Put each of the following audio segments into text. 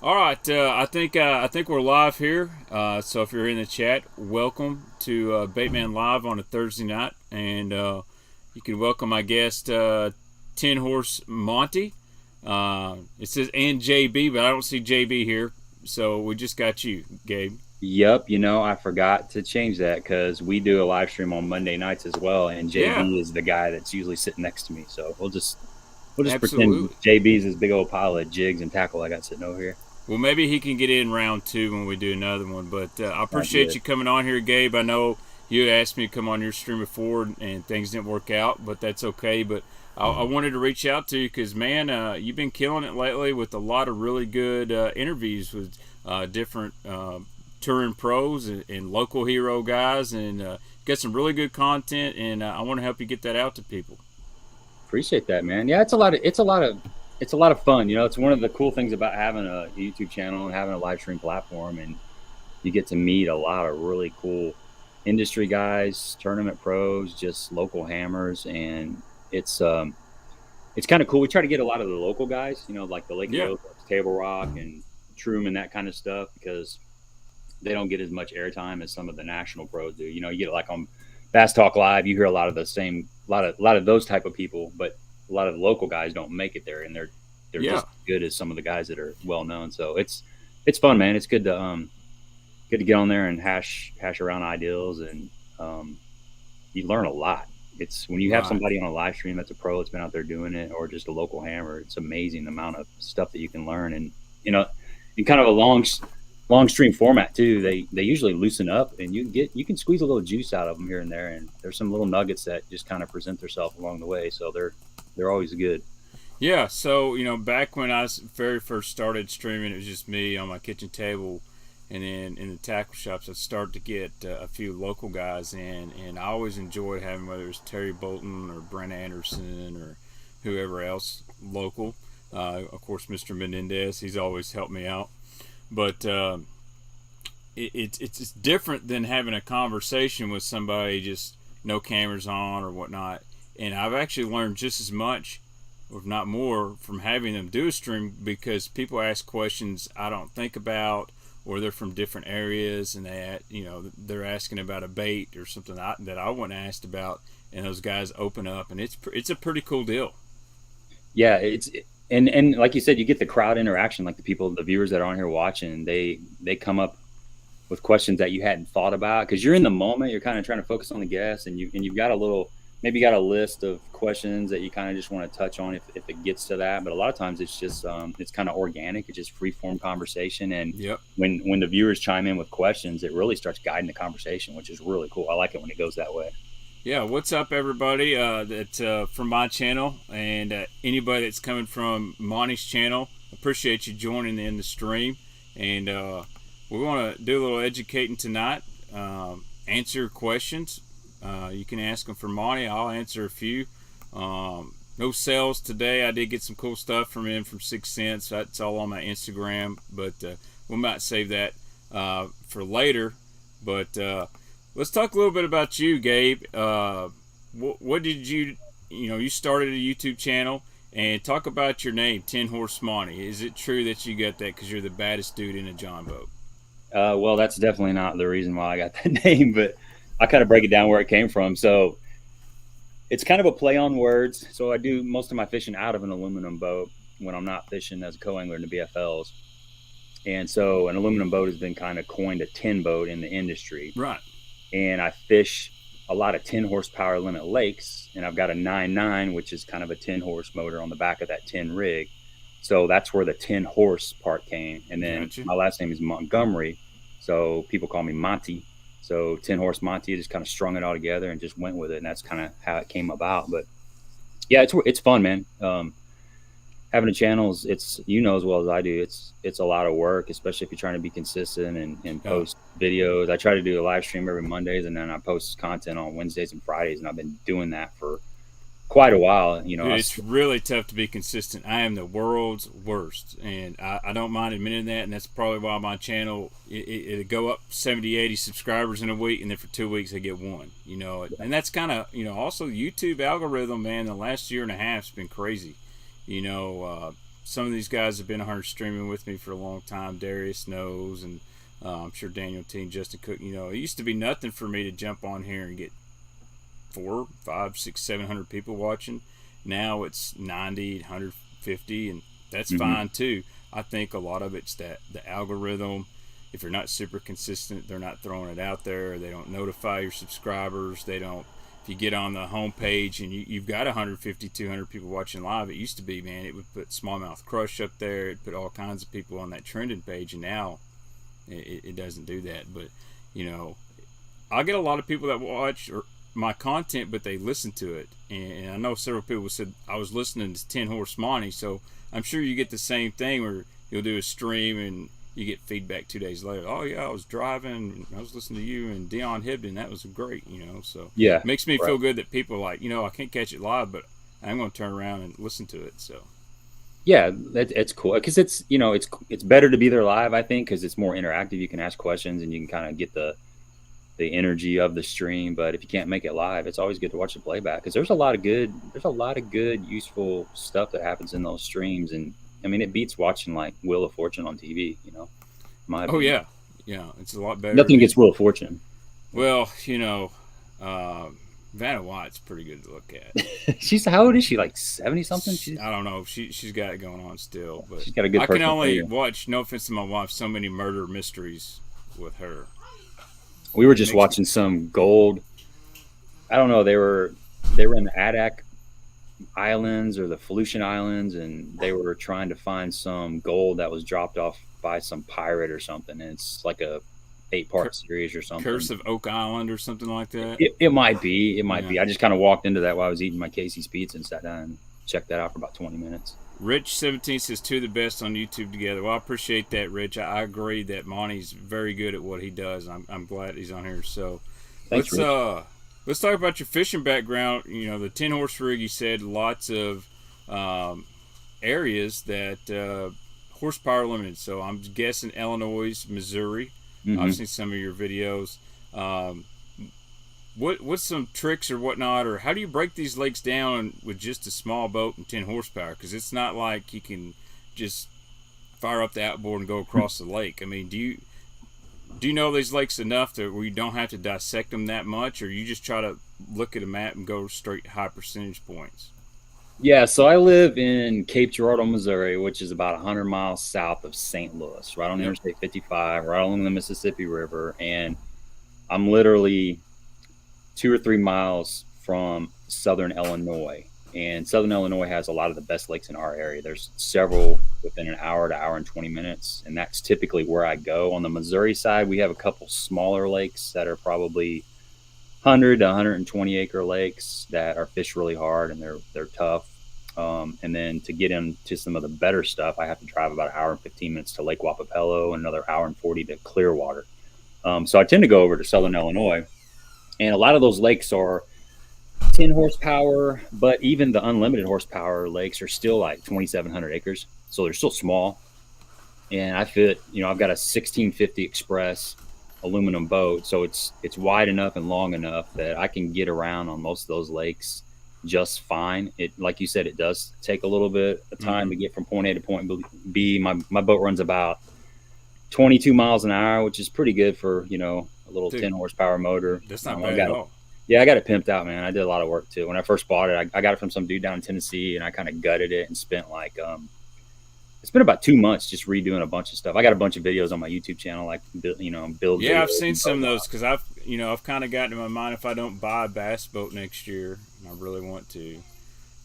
All right, I think we're live here. So if you're in the chat, welcome to Bateman Live on a Thursday night, and you can welcome my guest, Ten Horse Monty. It says and JB, but I don't see JB here, so we just got you, Gabe. Yep, I forgot to change that because we do a live stream on Monday nights as well, and Yeah, JB is the guy that's usually sitting next to me. So we'll just pretend absolutely. JB's this big old pile of jigs and tackle I got sitting over here. Well, maybe he can get in round two when we do another one. But I Sounds appreciate good. you coming on here, Gabe. I know you had asked me to come on your stream before, and things didn't work out, but that's okay. But I wanted to reach out to you because, man, you've been killing it lately with a lot of really good interviews with different touring pros and local hero guys, and got some really good content. And I want to help you get that out to people. Appreciate that, man. Yeah, it's a lot of fun. It's one of the cool things about having a YouTube channel and having a live stream platform, and you get to meet a lot of really cool industry guys, tournament pros, just local hammers, and it's kind of cool. We try to get a lot of the local guys, like the Lake of the Yeah, Ozarks, Table Rock, and Truman, that kind of stuff, because they don't get as much airtime as some of the national pros do. You get like on Bass Talk Live, you hear a lot of the same, a lot of those type of people, but a lot of the local guys don't make it there, and they're yeah. just as good as some of the guys that are well known. So it's fun, man. It's good to get on there and hash around ideals, and you learn a lot. It's when you have Right. somebody on a live stream that's a pro that's been out there doing it, or just a local hammer. It's amazing the amount of stuff that you can learn, and in kind of a long stream format too. They usually loosen up, and you can squeeze a little juice out of them here and there. And there's some little nuggets that just kind of present themselves along the way, so they're always good. Yeah, so back when very first started streaming, it was just me on my kitchen table, and then in the tackle shops, I started to get a few local guys in, and I always enjoyed having whether it was Terry Bolton or Brent Anderson or whoever else local. Of course, Mr. Menendez, he's always helped me out, but it's just different than having a conversation with somebody just no cameras on or whatnot. And I've actually learned just as much if not more, from having them do a stream because people ask questions I don't think about, or they're from different areas and they're asking about a bait or something that I wasn't asked about, and those guys open up, and it's a pretty cool deal. Yeah, and like you said, you get the crowd interaction, like the viewers that are on here watching. They come up with questions that you hadn't thought about because you're in the moment. You're kind of trying to focus on the guest, and you've got a little, maybe you got a list of questions that you kind of just want to touch on if it gets to that. But a lot of times it's just it's kind of organic. It's just free form conversation, and Yep. when the viewers chime in with questions, it really starts guiding the conversation, which is really cool. I like it when it goes that way. Yeah, what's up, everybody? That's from my channel, and anybody that's coming from Monty's channel. Appreciate you joining in the stream, and we want to do a little educating tonight. Answer questions. You can ask them for Monty. I'll answer a few. No sales today. I did get some cool stuff from him from 6 cents. That's all on my Instagram, but we might save that for later. But let's talk a little bit about you, Gabe. What did you started a YouTube channel, and talk about your name, Ten Horse Monty. Is it true that you got that because you're the baddest dude in a John boat? Well, that's definitely not the reason why I got that name, but I kind of break it down where it came from. So it's kind of a play on words. So I do most of my fishing out of an aluminum boat when I'm not fishing as a co-angler in the BFLs. And so an aluminum boat has been kind of coined a tin boat in the industry. Right. And I fish a lot of 10 horsepower limit lakes, and I've got a 9.9, which is kind of a 10 horse motor on the back of that 10 rig. So that's where the 10 horse part came. And then Gotcha. my last name is Montgomery. So people call me Monty. So 10 horse Monty, just kind of strung it all together and just went with it. And that's kind of how it came about. But yeah, it's fun, man. Having a channel is, it's, as well as I do, it's a lot of work, especially if you're trying to be consistent and Oh, post videos. I try to do a live stream every Mondays, and then I post content on Wednesdays and Fridays, and I've been doing that for quite a while. dude, it's really tough to be consistent. I am the world's worst, and I don't mind admitting that, and that's probably why my channel it'll go up 70, 80 subscribers in a week, and then for 2 weeks I get one. And that's kind of also YouTube algorithm, man. The last year and a half has been crazy. You know, some of these guys have been on here streaming with me for a long time. Darius knows, and I'm sure Daniel T and Justin Cook. You know, it used to be nothing for me to jump on here and get 4, 5, 6, 700 people watching. Now it's 90, 150, and that's fine too. I think a lot of it's that the algorithm. If you're not super consistent, they're not throwing it out there. They don't notify your subscribers. They don't. If you get on the homepage and you've got 150, 200 people watching live, it used to be, man, it would put Smallmouth Crush up there. It put all kinds of people on that trending page, and now it doesn't do that. But, you know, I get a lot of people that watch my content, but they listen to it. And I know several people said I was listening to 10 Horse Monty, so I'm sure you get the same thing where you'll do a stream and you get feedback 2 days later. Oh yeah, I was driving, I was listening to you and Dion Hibden. That was great, you know. So yeah, it makes me feel good that people are like, you know, I can't catch it live, but I'm going to turn around and listen to it. So yeah, it's cool because it's, you know, it's better to be there live, I think, because it's more interactive. You can ask questions and you can kind of get the energy of the stream. But if you can't make it live, it's always good to watch the playback because there's a lot of good useful stuff that happens in those streams. And I mean, it beats watching like Wheel of Fortune on TV, you know. Oh yeah, it's a lot better. Nothing against Wheel of Fortune. Well, you know, Vanna White's pretty good to look at. She's, how old is she? Like 70 something? I don't know. She's got it going on still, but she's got a good. I can only watch. No offense to my wife, so many murder mysteries with her. We were just watching some gold. I don't know. They were in the Adak Islands or the Felucian Islands, and they were trying to find some gold that was dropped off by some pirate or something. And it's like a 8-part series or something. Curse of Oak Island or something like that. It might be. It might be. I just kind of walked into that while I was eating my Casey's pizza and sat down and checked that out for about 20 minutes. Rich17 says 2 of the best on YouTube together. Well, I appreciate that, Rich. I agree that Monty's very good at what he does. I'm glad he's on here. So thanks, let's talk about your fishing background. You know, the 10 horse rig, you said lots of areas that horsepower limited. So I'm guessing Illinois, Missouri. I've seen some of your videos. What's some tricks or whatnot, or how do you break these lakes down with just a small boat and 10 horsepower? Because it's not like you can just fire up the outboard and go across the lake. I mean, do you know these lakes enough that where you don't have to dissect them that much, or you just try to look at a map and go straight high percentage points? Yeah, so I live in Cape Girardeau, Missouri, which is about 100 miles south of St. Louis, right on Interstate 55, right along the Mississippi River, and I'm literally 2 or 3 miles from southern Illinois. And southern Illinois has a lot of the best lakes in our area. There's several within an hour to hour and 20 minutes, and that's typically where I go. On the Missouri side, we have a couple smaller lakes that are probably 100 to 120 acre lakes that are fished really hard and they're tough. And then to get into some of the better stuff, I have to drive about an hour and 15 minutes to Lake Wapapello and another hour and 40 to Clearwater. So I tend to go over to southern Illinois. And a lot of those lakes are 10 horsepower, but even the unlimited horsepower lakes are still like 2,700 acres. So they're still small. And I fit, you know, I've got a 1650 Express aluminum boat. So it's wide enough and long enough that I can get around on most of those lakes just fine. It, like you said, it does take a little bit of time to get from point A to point B. My boat runs about 22 miles an hour, which is pretty good for, you know, a little 10 horsepower motor. That's not bad at all. Yeah, I got it pimped out, man. I did a lot of work too. When I first bought it, I got it from some dude down in Tennessee, and I kind of gutted it and spent like it's been about 2 months just redoing a bunch of stuff. I got a bunch of videos on my YouTube channel, like, you know, build. Yeah, I've seen some of those because I've kind of gotten in my mind, if I don't buy a bass boat next year, and I really want to,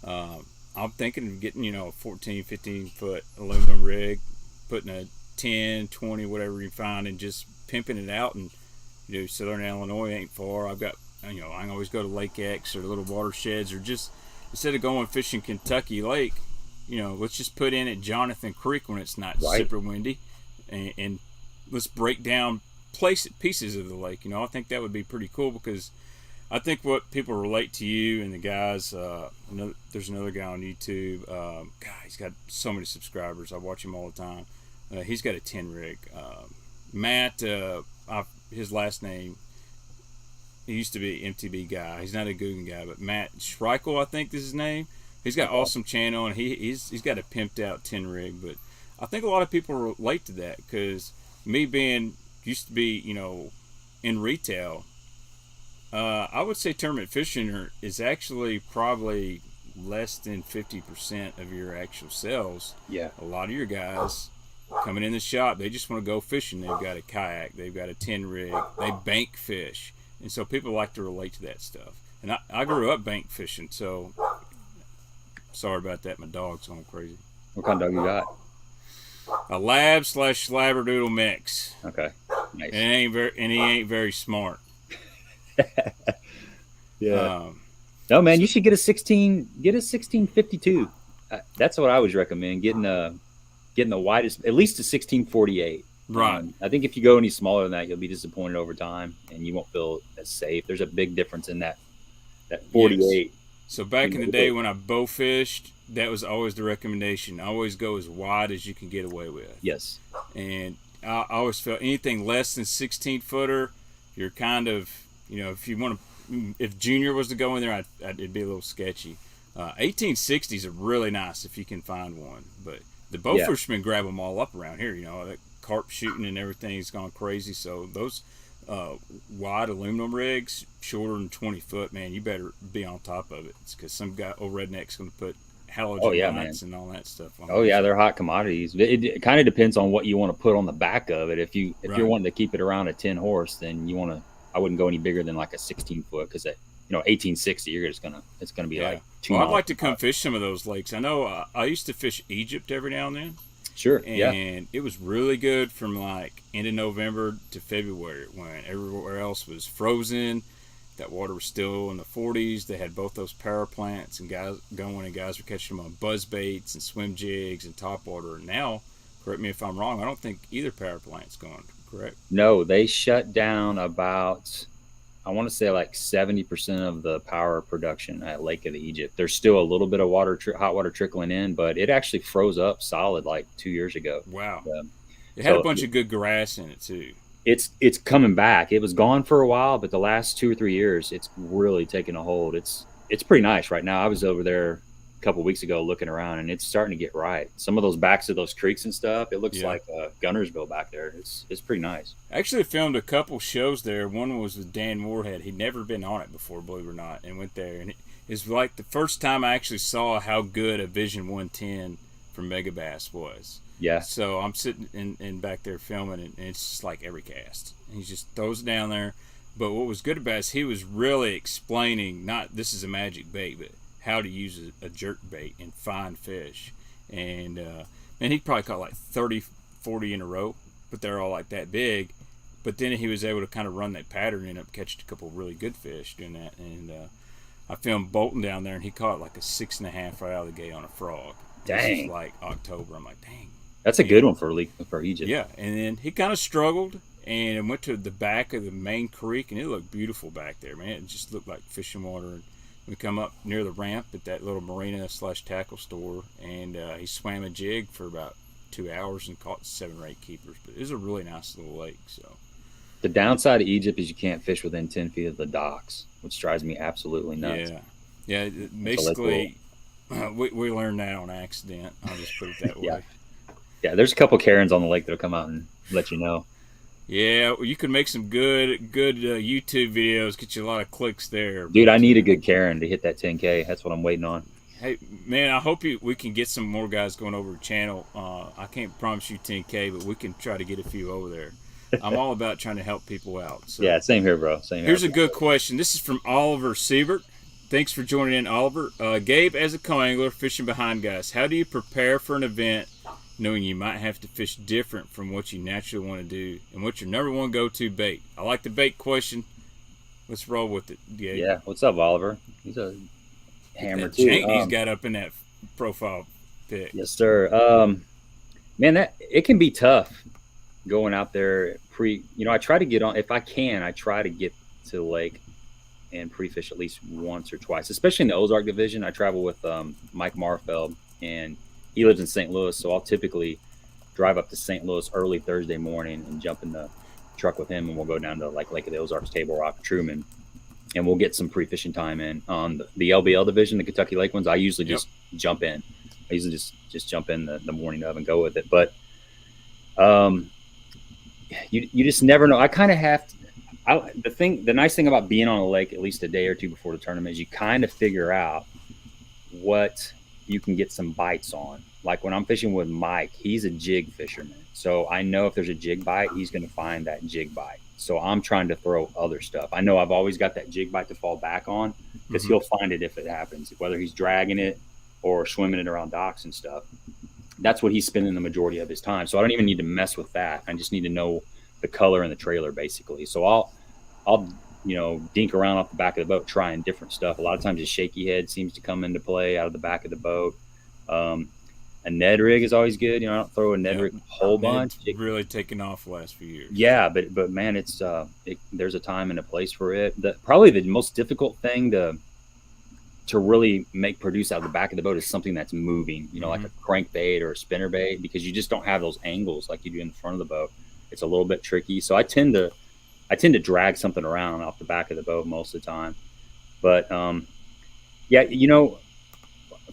I'm thinking of getting, you know, a 14, 15 foot aluminum rig, putting a 10, 20, whatever you find, and just pimping it out. And, you know, southern Illinois ain't far. I've got, you know, I can always go to Lake X or little watersheds, or just instead of going fishing Kentucky Lake, you know, let's just put in at Jonathan Creek when it's not super windy, and let's break down pieces of the lake. You know, I think that would be pretty cool, because I think what people relate to you and the guys, there's another guy on YouTube, God, he's got so many subscribers. I watch him all the time. He's got a 10 rig. Matt, his last name, he used to be MTB guy. He's not a Guggen guy, but Matt Schreikel, I think is his name. He's got awesome channel, and he's got a pimped out 10 rig. But I think a lot of people relate to that because me being used to be, in retail, I would say tournament fishing is actually probably less than 50% of your actual sales. Yeah. A lot of your guys coming in the shop, they just want to go fishing. They've got a kayak, they've got a 10 rig, they bank fish. And so people like to relate to that stuff. And I grew up bank fishing, so sorry about that. My dog's going crazy. What kind of dog you got? A lab/labradoodle mix. Okay. Nice. And he ain't very smart. Yeah. No, man, you should get a 1652. That's what I always recommend. Getting the widest, at least a 1648. Right. I think if you go any smaller than that, you'll be disappointed over time, and you won't feel as safe. There's a big difference in that 48. Yes. So back in the day when I bow fished, that was always the recommendation. Always go as wide as you can get away with. Yes. And I always felt anything less than 16-footer, you're kind of, if Junior was to go in there, it'd be a little sketchy. 1860s are really nice if you can find one, but the bow fishermen grab them all up around here. That carp shooting and everything's gone crazy. So those wide aluminum rigs, shorter than 20 foot, man, you better be on top of it. It's because some guy, old redneck's going to put halogen lights and all that stuff on. They're hot commodities. It kind of depends on what you want to put on the back of it. If you're wanting to keep it around a 10 horse, then I wouldn't go any bigger than like a 16 foot because at 1860 it's gonna be like 2 Well, miles. I'd like to come fish some of those lakes. I know I used to fish Egypt every now and then. Sure. And it was really good from like end of November to February when everywhere else was frozen. That water was still in the 40s. They had both those power plants and guys going, and guys were catching them on buzz baits and swim jigs and topwater. And now, correct me if I'm wrong, I don't think either power plant's going, correct? No, they shut down about, I want to say like 70% of the power production at Lake of the Egypt. There's still a little bit of hot water trickling in, but it actually froze up solid like 2 years ago. Wow. It had a bunch of good grass in it too. It's coming back. It was gone for a while, but the last 2 or 3 years, it's really taken a hold. It's pretty nice right now. I was over there a couple of weeks ago looking around, and it's starting to get right. Some of those backs of those creeks and stuff, it looks like Gunnersville back there. It's pretty nice. I actually filmed a couple shows there. One was with Dan Moorhead. He'd never been on it before, believe it or not, and went there. And it was like the first time I actually saw how good a Vision 110 from Megabass was. Yeah. So I'm sitting in back there filming, and it's just like every cast. And he just throws it down there. But what was good about it is he was really explaining, not this is a magic bait, but how to use a jerk bait and find fish. And he probably caught like 30, 40 in a row, but they're all like that big. But then he was able to kind of run that pattern and end up catching a couple of really good fish doing that. And I filmed Bolton down there, and he caught like a 6.5 right out of the gate on a frog. Dang. This is like October. I'm like, dang. That's a good one for Egypt. Yeah, and then he kind of struggled and went to the back of the main creek, and it looked beautiful back there, man. It just looked like fishing water. And we come up near the ramp at that little marina/tackle store, and he swam a jig for about 2 hours and caught 7 or 8 keepers. But it was a really nice little lake. So the downside of Egypt is you can't fish within 10 feet of the docks, which drives me absolutely nuts. Yeah. Basically, we learned that on accident. I'll just put it that way. Yeah, there's a couple Karens on the lake that'll come out and let you know. Yeah, well, you can make some good YouTube videos, get you a lot of clicks there. Dude, I need a good Karen to hit that 10K. That's what I'm waiting on. Hey, man, I hope we can get some more guys going over the channel. I can't promise you 10K, but we can try to get a few over there. I'm all about trying to help people out. So. Yeah, same here, bro. Same here. Here's a good question. This is from Oliver Siebert. Thanks for joining in, Oliver. Gabe, as a co-angler, fishing behind guys, how do you prepare for an event knowing you might have to fish different from what you naturally want to do, and what's your number one go-to bait? I like the bait question. Let's roll with it, Gabe. Yeah, what's up, Oliver? He's a hammer too. He's got up in that profile pic. Yes, sir. Man, it can be tough going out there I try to get on, if I can, I try to get to the lake and pre-fish at least once or twice, especially in the Ozark division. I travel with Mike Marfeld, and he lives in St. Louis, so I'll typically drive up to St. Louis early Thursday morning and jump in the truck with him, and we'll go down to like Lake of the Ozarks, Table Rock, Truman. and we'll get some pre-fishing time in on the LBL division, the Kentucky Lake ones. I usually just jump in. I usually just jump in the morning of and go with it. But you just never know. I kind of have to. The nice thing about being on a lake at least a day or two before the tournament is you kind of figure out what you can get some bites on. Like when I'm fishing with Mike, he's a jig fisherman. So I know if there's a jig bite, he's going to find that jig bite. So I'm trying to throw other stuff. I know I've always got that jig bite to fall back on because he'll find it if it happens, whether he's dragging it or swimming it around docks and stuff. That's what he's spending the majority of his time. So I don't even need to mess with that. I just need to know the color in the trailer basically. So I'll dink around off the back of the boat trying different stuff. A lot of times a shaky head seems to come into play out of the back of the boat. A Ned rig is always good. I don't throw a Ned rig a whole bunch. It's really taken off the last few years. Yeah, but man, it's there's a time and a place for it. Probably the most difficult thing to really make produce out of the back of the boat is something that's moving, like a crankbait or a spinnerbait, because you just don't have those angles like you do in the front of the boat. It's a little bit tricky. So I tend to drag something around off the back of the boat most of the time. But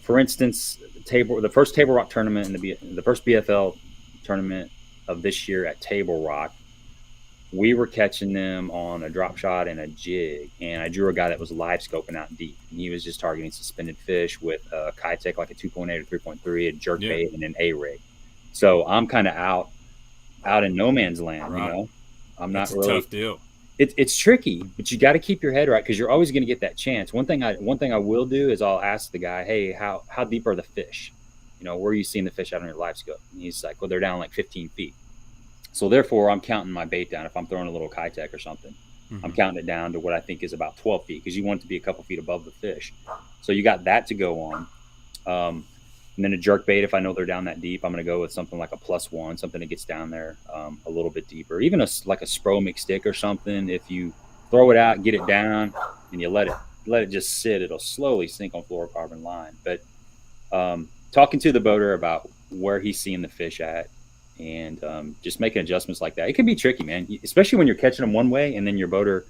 for instance, the first Table Rock tournament and the first BFL tournament of this year at Table Rock, we were catching them on a drop shot and a jig, and I drew a guy that was live scoping out deep, and he was just targeting suspended fish with a Kitech, like a 2.8 or 3.3, a jerk bait, and an A rig. So I'm kind of out in no man's land. Right. I'm That's not really. a tough deal. It's tricky, but you got to keep your head right because you're always going to get that chance. One thing I will do is I'll ask the guy, hey, how deep are the fish? Where are you seeing the fish out on your live scope? And he's like, well, they're down like 15 feet. So therefore, I'm counting my bait down. If I'm throwing a little Kitech or something, I'm counting it down to what I think is about 12 feet because you want it to be a couple feet above the fish. So you got that to go on. And then a jerk bait, if I know they're down that deep, I'm going to go with something like a +1, something that gets down there a little bit deeper. Even like a Spro McStick or something. If you throw it out, get it down, and you let it just sit, it'll slowly sink on fluorocarbon line. But talking to the boater about where he's seeing the fish at and just making adjustments like that. It can be tricky, man, especially when you're catching them one way and then your boater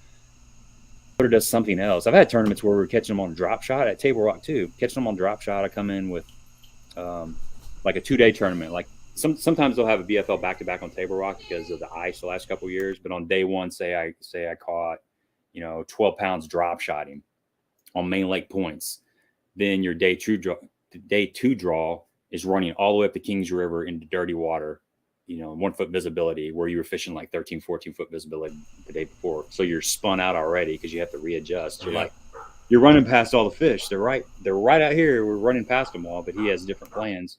does something else. I've had tournaments where we're catching them on drop shot at Table Rock too. Catching them on drop shot, I come in with like a 2-day tournament. Like sometimes they'll have a BFL back-to-back on Table Rock because of the ice the last couple of years. But on day one, say I caught 12 pounds drop shotting on main lake points, then your day two draw is running all the way up the Kings River into dirty water, 1 foot visibility, where you were fishing like 13, 14 foot visibility the day before. So you're spun out already because you have to readjust. You're running past all the fish. They're right out here. We're running past them all, but he has different plans.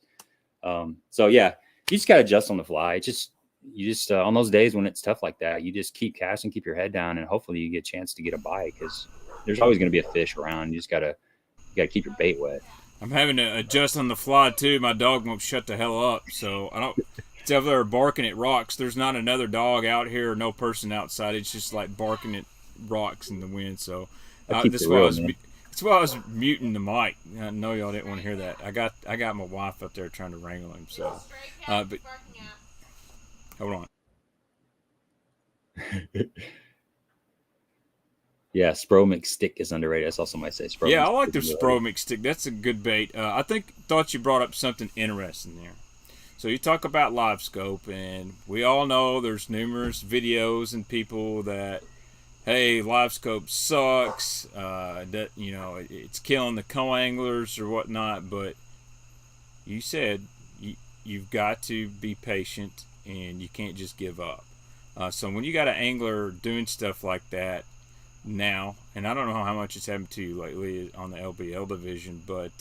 So yeah, you just got to adjust on the fly. You just on those days when it's tough like that, you just keep casting, keep your head down, and hopefully you get a chance to get a bite because there's always going to be a fish around. You got to keep your bait wet. I'm having to adjust on the fly too. My dog won't shut the hell up, so I don't. It's over there barking at rocks. There's not another dog out here, or no person outside. It's just like barking at rocks in the wind. So that's why I was muting the mic. I know y'all didn't want to hear that. I got my wife up there trying to wrangle him. So, but hold on. Yeah, Spro McStick is underrated. I saw somebody say Spro. Yeah, I like the Spro McStick. That's a good bait. I thought you brought up something interesting there. So you talk about live scope, and we all know there's numerous videos and people that, hey, live scope sucks. That it's killing the co-anglers or whatnot. But you said you've got to be patient and you can't just give up. So when you got an angler doing stuff like that now, and I don't know how much it's happened to you lately on the LBL division, but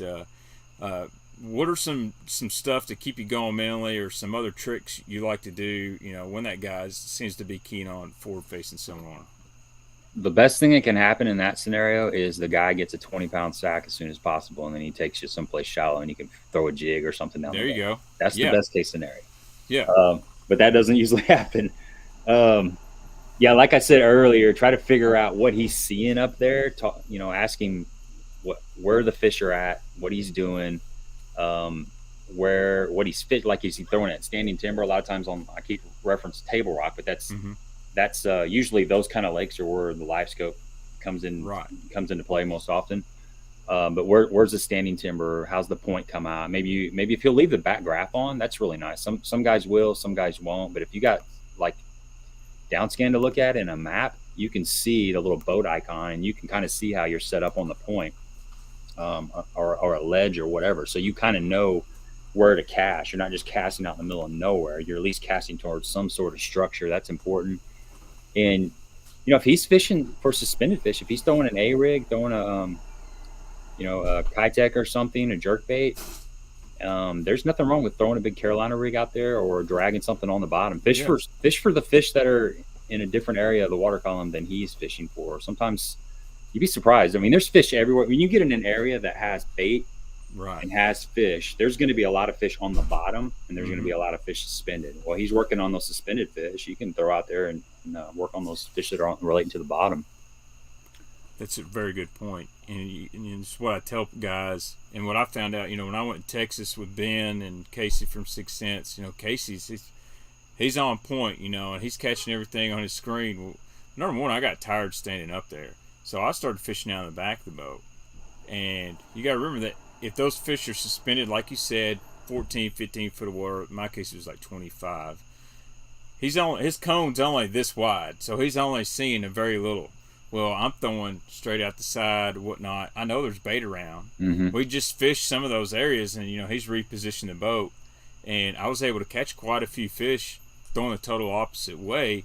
what are some stuff to keep you going mentally, or some other tricks you like to do, when that guy seems to be keen on forward-facing sonar? The best thing that can happen in that scenario is the guy gets a 20-pound sack as soon as possible, and then he takes you someplace shallow, and you can throw a jig or something down there. There you go. That's the best case scenario. Yeah. But that doesn't usually happen. Yeah, like I said earlier, try to figure out what he's seeing up there. Ask him where the fish are at, what he's doing, what he's fit. Like, is he throwing at standing timber? A lot of times I keep reference Table Rock, but that's usually those kind of lakes are where the live scope comes Right. into play most often. But where's the standing timber? How's the point come out? Maybe if you'll leave the back graph on, that's really nice. Some guys will, some guys won't. But if you got like down scan to look at in a map, you can see the little boat icon, and you can kind of see how you're set up on the point, or a ledge or whatever. So you kind of know where to cast. You're not just casting out in the middle of nowhere. You're at least casting towards some sort of structure. That's important. And if he's fishing for suspended fish, if he's throwing an A rig, throwing a Kitech or something, a jerk bait, there's nothing wrong with throwing a big Carolina rig out there or dragging something on the bottom. Fish for the fish that are in a different area of the water column than he's fishing for. Sometimes you'd be surprised. I mean, there's fish everywhere. When you get in an area that has bait and has fish, there's going to be a lot of fish on the bottom, and there's going to be a lot of fish suspended. Well, he's working on those suspended fish. You can throw out there and work on those fish that are relating to the bottom. That's a very good point. And it's what I tell guys, and what I found out, when I went to Texas with Ben and Casey from 6th Sense, Casey's, he's on point, and he's catching everything on his screen. Well, number one, I got tired standing up there. So I started fishing out in the back of the boat. And you got to remember that if those fish are suspended, like you said, 14, 15 foot of water, in my case it was like 25, his cone's only this wide, so he's only seeing a very little. Well, I'm throwing straight out the side, whatnot. I know there's bait around. We just fished some of those areas, and he's repositioned the boat, and I was able to catch quite a few fish throwing the total opposite way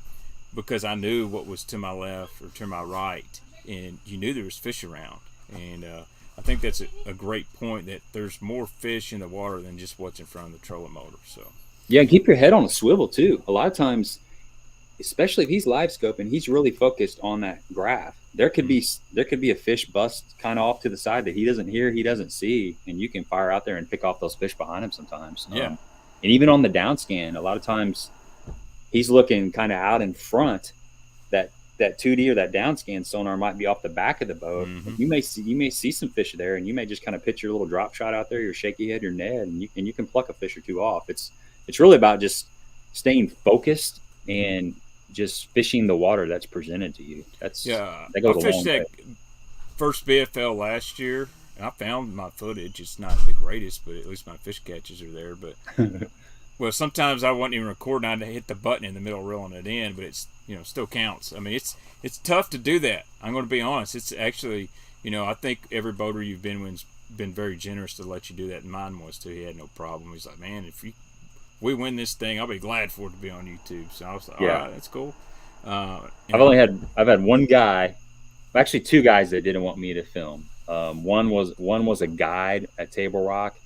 because I knew what was to my left or to my right, and you knew there was fish around. And I think that's a great point, that there's more fish in the water than just what's in front of the trolling motor. So yeah, keep your head on a swivel too. A lot of times, especially if he's live scoping, he's really focused on that graph. There could be a fish bust kind of off to the side that he doesn't hear, he doesn't see, and you can fire out there and pick off those fish behind him sometimes. Yeah. And even on the down scan, a lot of times he's looking kind of out in front. That 2D or that down scan sonar might be off the back of the boat. You may see some fish there, and you may just kind of pitch your little drop shot out there, your shaky head, your Ned, and you can pluck a fish or two off. It's really about just staying focused and just fishing the water that's presented to you. That goes I fished that first BFL last year, and I found my footage. It's not the greatest, but at least my fish catches are there. But well, sometimes I wasn't even recording. I'd hit the button in the middle, reeling it in, but it's still counts. I mean, it's tough to do that. I'm going to be honest. It's actually, I think every boater you've been with's been very generous to let you do that. And mine was too. He had no problem. He's like, man, if we win this thing, I'll be glad for it to be on YouTube. So I was like, all right, that's cool. I've had one guy, actually two guys that didn't want me to film. One was a guide at Table Rock,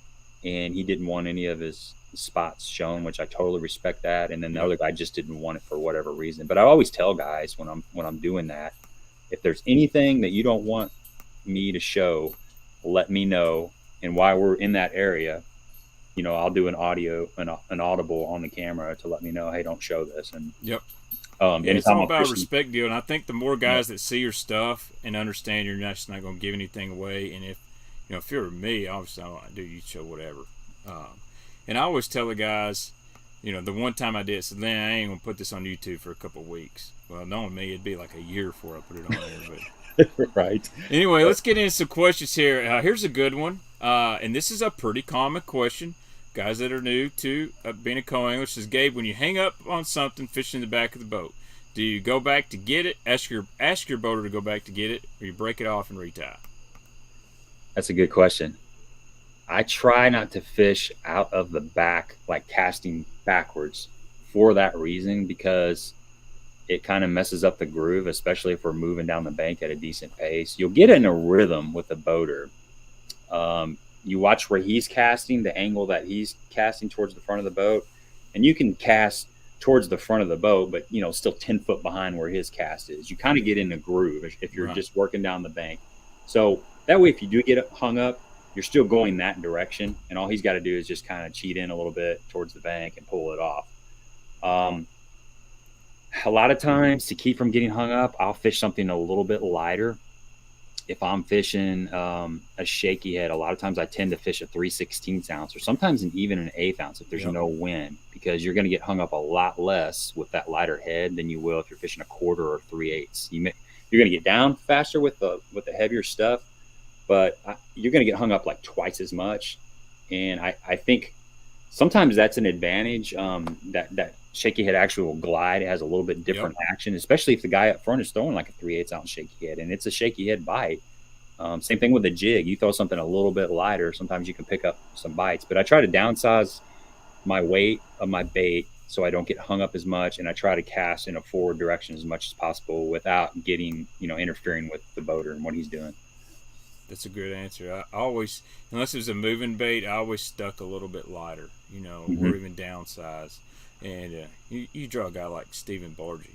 and he didn't want any of his spots shown, which I totally respect that. And then the other guy just didn't want it for whatever reason. But I always tell guys when I'm doing that, if there's anything that you don't want me to show, let me know. And while we're in that area, I'll do an audible on the camera to let me know, hey, don't show this. And it's all about a respect deal. And I think the more guys that see your stuff and understand you're just not going to give anything away, and if you're me, obviously I don't want to do you show whatever. And I always tell the guys, the one time I did, I said, I ain't going to put this on YouTube for a couple of weeks. Well, knowing me, it'd be like a year before I put it on there. But right. Anyway, let's get into some questions here. Here's a good one. And this is a pretty common question. Guys that are new to being a co-angler, says, Gabe, when you hang up on something fishing in the back of the boat, do you go back to get it, ask your boater to go back to get it, or you break it off and retie? That's a good question. I try not to fish out of the back, like casting backwards, for that reason, because it kind of messes up the groove, especially if we're moving down the bank at a decent pace. You'll get in a rhythm with the boater. You watch where he's casting, the angle that he's casting towards the front of the boat, and you can cast towards the front of the boat, but still 10 foot behind where his cast is. You kind of get in a groove if you're just working down the bank. So that way, if you do get hung up, you're still going that direction, and all he's got to do is just kind of cheat in a little bit towards the bank and pull it off. A lot of times, to keep from getting hung up, I'll fish something a little bit lighter. If I'm fishing a shaky head, a lot of times I tend to fish a 3/16 ounce, or sometimes even an 1/8 ounce if there's no wind, because you're going to get hung up a lot less with that lighter head than you will if you're fishing a 1/4 or 3/8. you're going to get down faster with the heavier stuff, but you're going to get hung up like twice as much. And I think sometimes that's an advantage. That shaky head actually will glide. It has a little bit different action, especially if the guy up front is throwing like a 3/8 ounce shaky head, and it's a shaky head bite. Same thing with the jig. You throw something a little bit lighter, sometimes you can pick up some bites. But I try to downsize my weight of my bait so I don't get hung up as much, and I try to cast in a forward direction as much as possible without getting, interfering with the boater and what he's doing. That's a good answer. I always, unless it was a moving bait, I always stuck a little bit lighter, or even downsize. And you draw a guy like Stephen Bargy,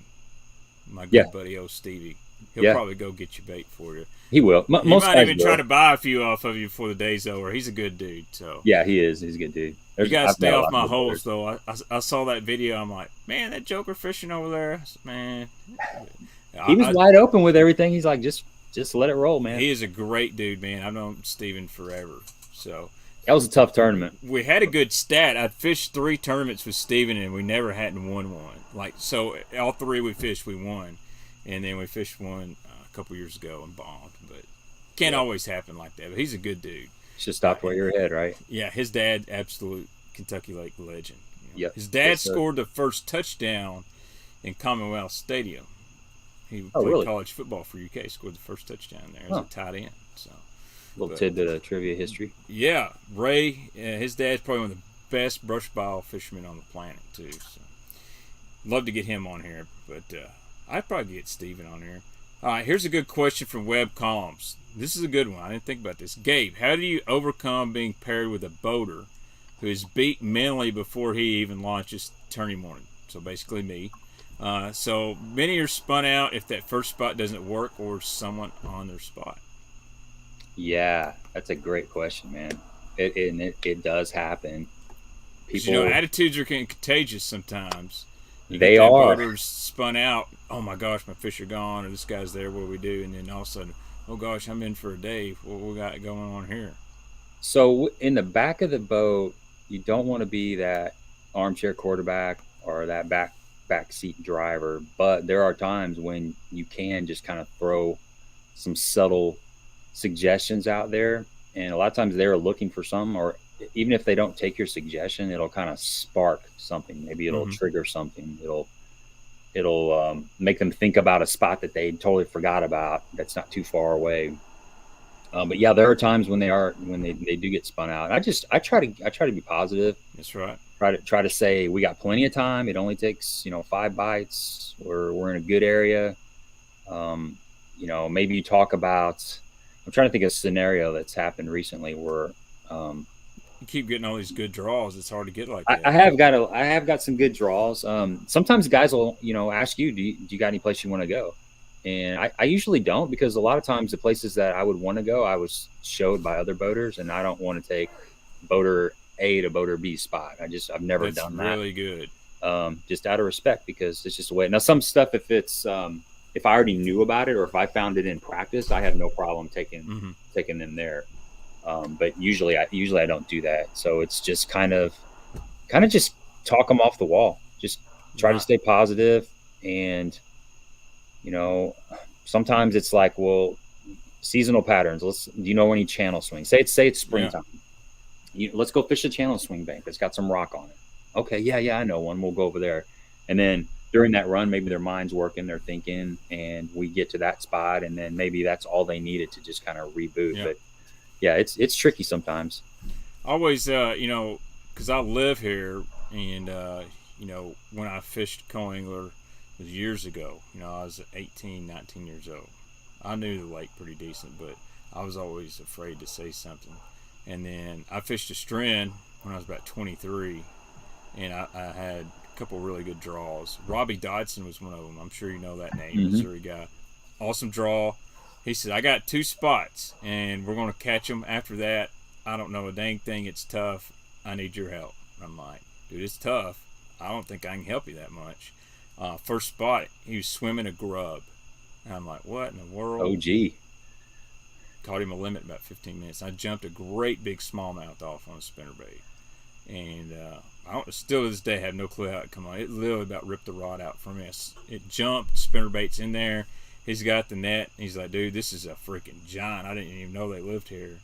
my good buddy, old Stevie. He'll probably go get your bait for you. He will. He might even try to buy a few off of you before the day's over. He's a good dude. So yeah, he is. He's a good dude. You gotta stay off my holes, though. I saw that video. I'm like, man, that joker fishing over there, man. He was wide open with everything. He's like, just let it roll, man. He is a great dude, man. I've known Steven forever. So that was a tough tournament. We had a good stat. I fished 3 tournaments with Steven, and we never hadn't won one. So all 3 we fished, we won. And then we fished one a couple years ago and bombed. But can't always happen like that. But he's a good dude. Should stop where your head, right? Yeah, his dad, absolute Kentucky Lake legend. Yep. His dad scored the first touchdown in Commonwealth Stadium. He played college football for UK, scored the first touchdown there as a tight end. So, little tidbit of trivia history. Yeah, Ray, his dad's probably one of the best brush bile fishermen on the planet, too. So, love to get him on here, but I'd probably get Steven on here. All right, here's a good question from Webb Columns. This is a good one. I didn't think about this. Gabe, how do you overcome being paired with a boater who is beat mentally before he even launches tourney morning? So basically me. So many are spun out if that first spot doesn't work or someone on their spot. Yeah, that's a great question, man. It does happen. People, attitudes are contagious sometimes. They are. Boaters spun out. Oh my gosh, my fish are gone, or this guy's there. What do we do? And then all of a sudden, oh gosh, I'm in for a day. What we got going on here? So in the back of the boat, you don't want to be that armchair quarterback or that back seat driver, but there are times when you can just kind of throw some subtle suggestions out there, and a lot of times they're looking for some, or even if they don't take your suggestion, it'll kind of spark something. Maybe it'll trigger something. It'll make them think about a spot that they totally forgot about that's not too far away. But yeah, there are times when they do get spun out. I try to be positive. That's right. Try to say we got plenty of time. It only takes 5 bites. We're in a good area. Maybe you talk about. I'm trying to think of a scenario that's happened recently where you keep getting all these good draws. It's hard to get like that. I have got some good draws. Sometimes guys will ask you, do you got any place you want to go? And I usually don't, because a lot of times the places that I would want to go, I was showed by other boaters, and I don't want to take boater A to boater B spot. I've never done that. That's really good. Just out of respect, because it's just a way. Now, some stuff, if it's if I already knew about it or if I found it in practice, I have no problem taking them there. But usually I don't do that. So it's just kind of just talk them off the wall. Just try to stay positive. And, sometimes it's like, well, seasonal patterns. Do you know any channel swings? Say it's springtime. Yeah. Let's go fish a channel swing bank that's got some rock on it. Okay. Yeah, I know one. We'll go over there. And then during that run, maybe their mind's working, they're thinking, and we get to that spot, and then maybe that's all they needed to just kind of reboot. Yeah. But yeah, it's tricky sometimes. Always, because I live here, and when I fished co-angler was years ago. I was 18, 19 years old. I knew the lake pretty decent, but I was always afraid to say something. And then I fished a strand when I was about 23, and I had a couple really good draws. Robbie Dodson was one of them. I'm sure you know that name, Missouri guy. Awesome draw. He said, I got 2 spots, and we're going to catch them. After that, I don't know a dang thing. It's tough. I need your help. I'm like, dude, it's tough. I don't think I can help you that much. First spot, he was swimming a grub. And I'm like, what in the world? Oh, gee. Caught him a limit in about 15 minutes. I jumped a great big smallmouth off on a spinnerbait. And still to this day have no clue how it come on. It literally about ripped the rod out from us. It jumped, spinnerbait's in there. he's got the net. He's like, dude, this is a freaking giant. I didn't even know they lived here.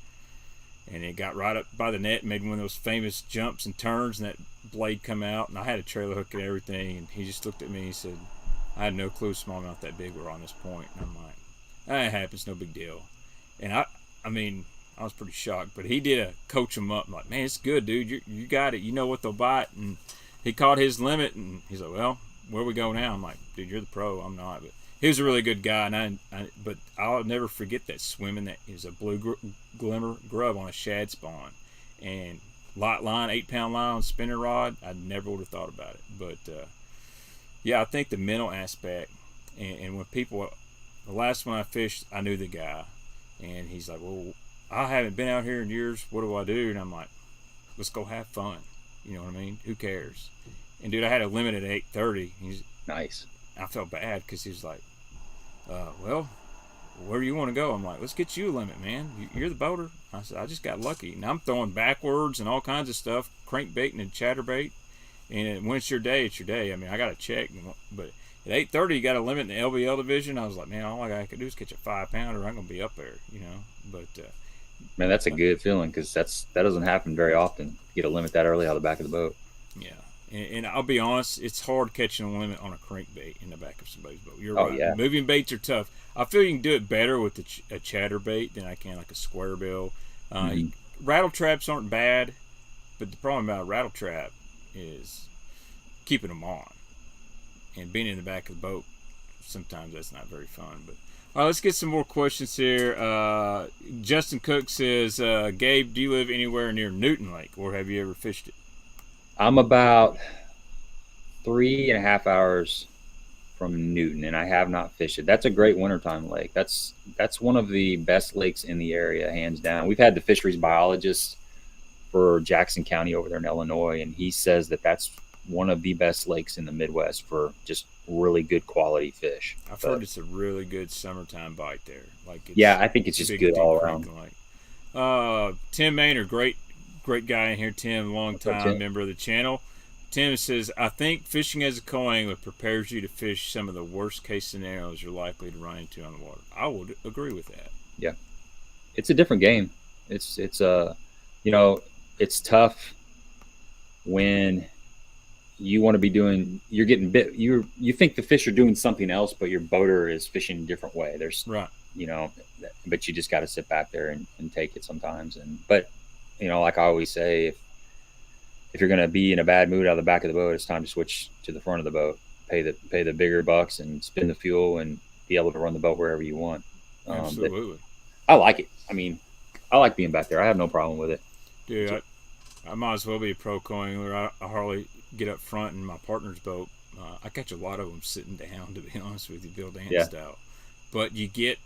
And it got right up by the net and made one of those famous jumps and turns, and that blade come out. And I had a trailer hook and everything. And he just looked at me and he said, I had no clue smallmouth that big were on this point. And I'm like, that happens, no big deal. And I mean, I was pretty shocked. But he did coach him up. I'm like, man, it's good, dude. You got it. You know what they'll bite. And he caught his limit. And he's like, well, where we go now? I'm like, dude, you're the pro. I'm not. But he was a really good guy. And but I'll never forget that swimming. That he was a blue glimmer grub on a shad spawn. And light line, 8-pound line on spinner rod. I never would have thought about it. But, yeah, I think the mental aspect. And when people, the last one I fished, I knew the guy. And he's like, well, I haven't been out here in years. What do I do? And I'm like, let's go have fun. You know what I mean? Who cares? And, dude, I had a limit at 8:30. He's Nice. I felt bad because he was like, well, where do you want to go? I'm like, let's get you a limit, man. You're the boater. I said, I just got lucky. And I'm throwing backwards and all kinds of stuff, crankbait and chatterbait. And when it's your day, it's your day. I mean, I got to check. But at 8:30, you got a limit in the LVL division. I was like, man, all I could do is catch a 5-pounder. I'm going to be up there, you know. But man, that's a good feeling because that doesn't happen very often. You get a limit that early out of the back of the boat. Yeah. And I'll be honest, it's hard catching a limit on a crankbait in the back of somebody's boat. You're right. Yeah. Moving baits are tough. I feel you can do it better with a chatterbait than I can like a square bill. Rattle traps aren't bad, but the problem about a rattle trap is keeping them on. And being in the back of the boat, sometimes that's not very fun. But all right, let's get some more questions here. Justin Cook says, Gabe, do you live anywhere near Newton Lake, or have you ever fished it? I'm about 3.5 hours from Newton, and I have not fished it. That's a great wintertime lake. That's one of the best lakes in the area, hands down. We've had the fisheries biologist for Jackson County over there in Illinois, and he says that that's one of the best lakes in the Midwest for just really good quality fish. I've heard it's a really good summertime bite there. Yeah, I think it's just good all around. Tim Maynard, great guy in here. Tim, long time member of the channel. Tim says, I think fishing as a co-angler prepares you to fish some of the worst case scenarios you're likely to run into on the water. I would agree with that. Yeah, it's a different game. It's you know, it's tough when you want to be doing, you're getting bit, you think the fish are doing something else, but your boater is fishing a different way. There's right, you know, but you just got to sit back there and take it sometimes. But you know, like I always say, if you're going to be in a bad mood out of the back of the boat, it's time to switch to the front of the boat, pay the bigger bucks and spend the fuel and be able to run the boat wherever you want. Absolutely. I like it. I mean, I like being back there. I have no problem with it. Dude, I might as well be a pro co-angler. I hardly get up front in my partner's boat. I catch a lot of them sitting down, to be honest with you, Bill Dan style. But you get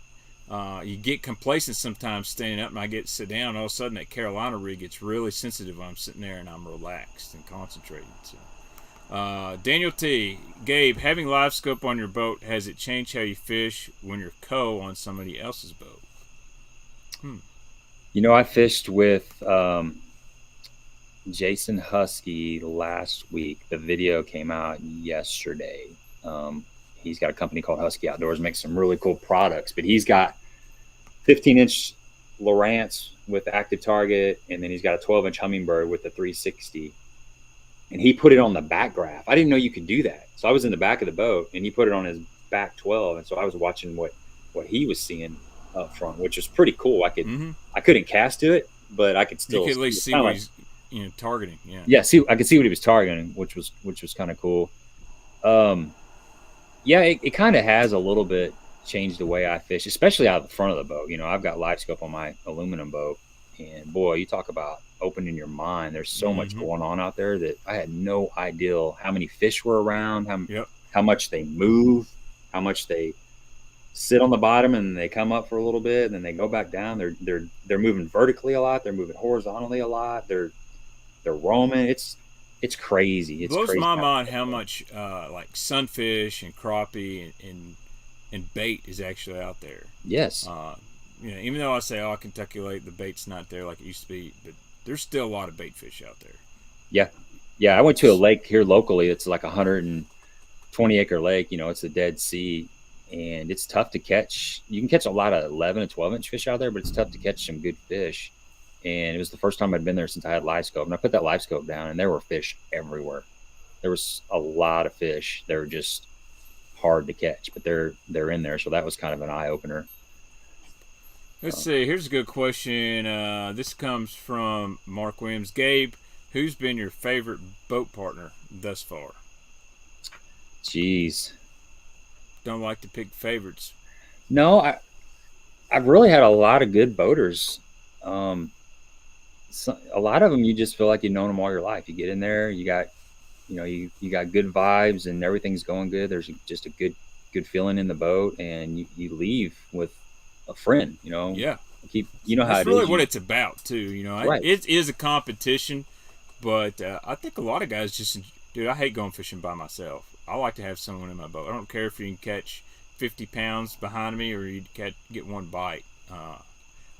complacent sometimes standing up, and I get to sit down. All of a sudden, that Carolina rig gets really sensitive when I'm sitting there and I'm relaxed and concentrated. So, Daniel T. Gabe, having live scope on your boat, has it changed how you fish when you're on somebody else's boat? You know, I fished with Jason Husky last week. The video came out yesterday. He's got a company called Husky Outdoors, makes some really cool products, but he's got 15-inch Lowrance with active target, and then he's got a 12-inch Humminbird with the 360. And he put it on the back graph. I didn't know you could do that. So I was in the back of the boat, and he put it on his back 12. And so I was watching what he was seeing up front, which was pretty cool. I couldn't cast to it, but I could still at least see what he's targeting. Yeah, I could see what he was targeting, which was kind of cool. Yeah, it kind of has a little bit changed the way I fish, especially out of the front of the boat. You know, I've got live scope on my aluminum boat, and boy, you talk about opening your mind. There's so much going on out there that I had no idea how many fish were around, how much they move, how much they sit on the bottom and they come up for a little bit and then they go back down. They're moving vertically a lot. They're moving horizontally a lot. They're roaming. It's crazy. It blows my mind how much like sunfish and crappie and bait is actually out there. Yes. You know, even though I say, Kentucky Lake, the bait's not there like it used to be, but there's still a lot of bait fish out there. Yeah. I went to a lake here locally. It's like a 120-acre lake. You know, it's a Dead Sea, and it's tough to catch. You can catch a lot of 11 and 12-inch fish out there, but it's tough to catch some good fish. And it was the first time I'd been there since I had live scope. And I put that live scope down, and there were fish everywhere. There was a lot of fish. They were just hard to catch, but they're in there. So that was kind of an eye opener. Let's see. Here's a good question. This comes from Mark Williams. Gabe, who's been your favorite boat partner thus far? Jeez. Don't like to pick favorites. No, I've really had a lot of good boaters. A lot of them you just feel like you've known them all your life. You get in there, you got you got good vibes and everything's going good. There's just a good feeling in the boat, and you leave with a friend. Yeah. How that's it really is. what it's about too. Right. It is a competition, but I think a lot of guys just, dude, I hate going fishing by myself. I like to have someone in my boat. I don't care if you can catch 50 pounds behind me or you get one bite.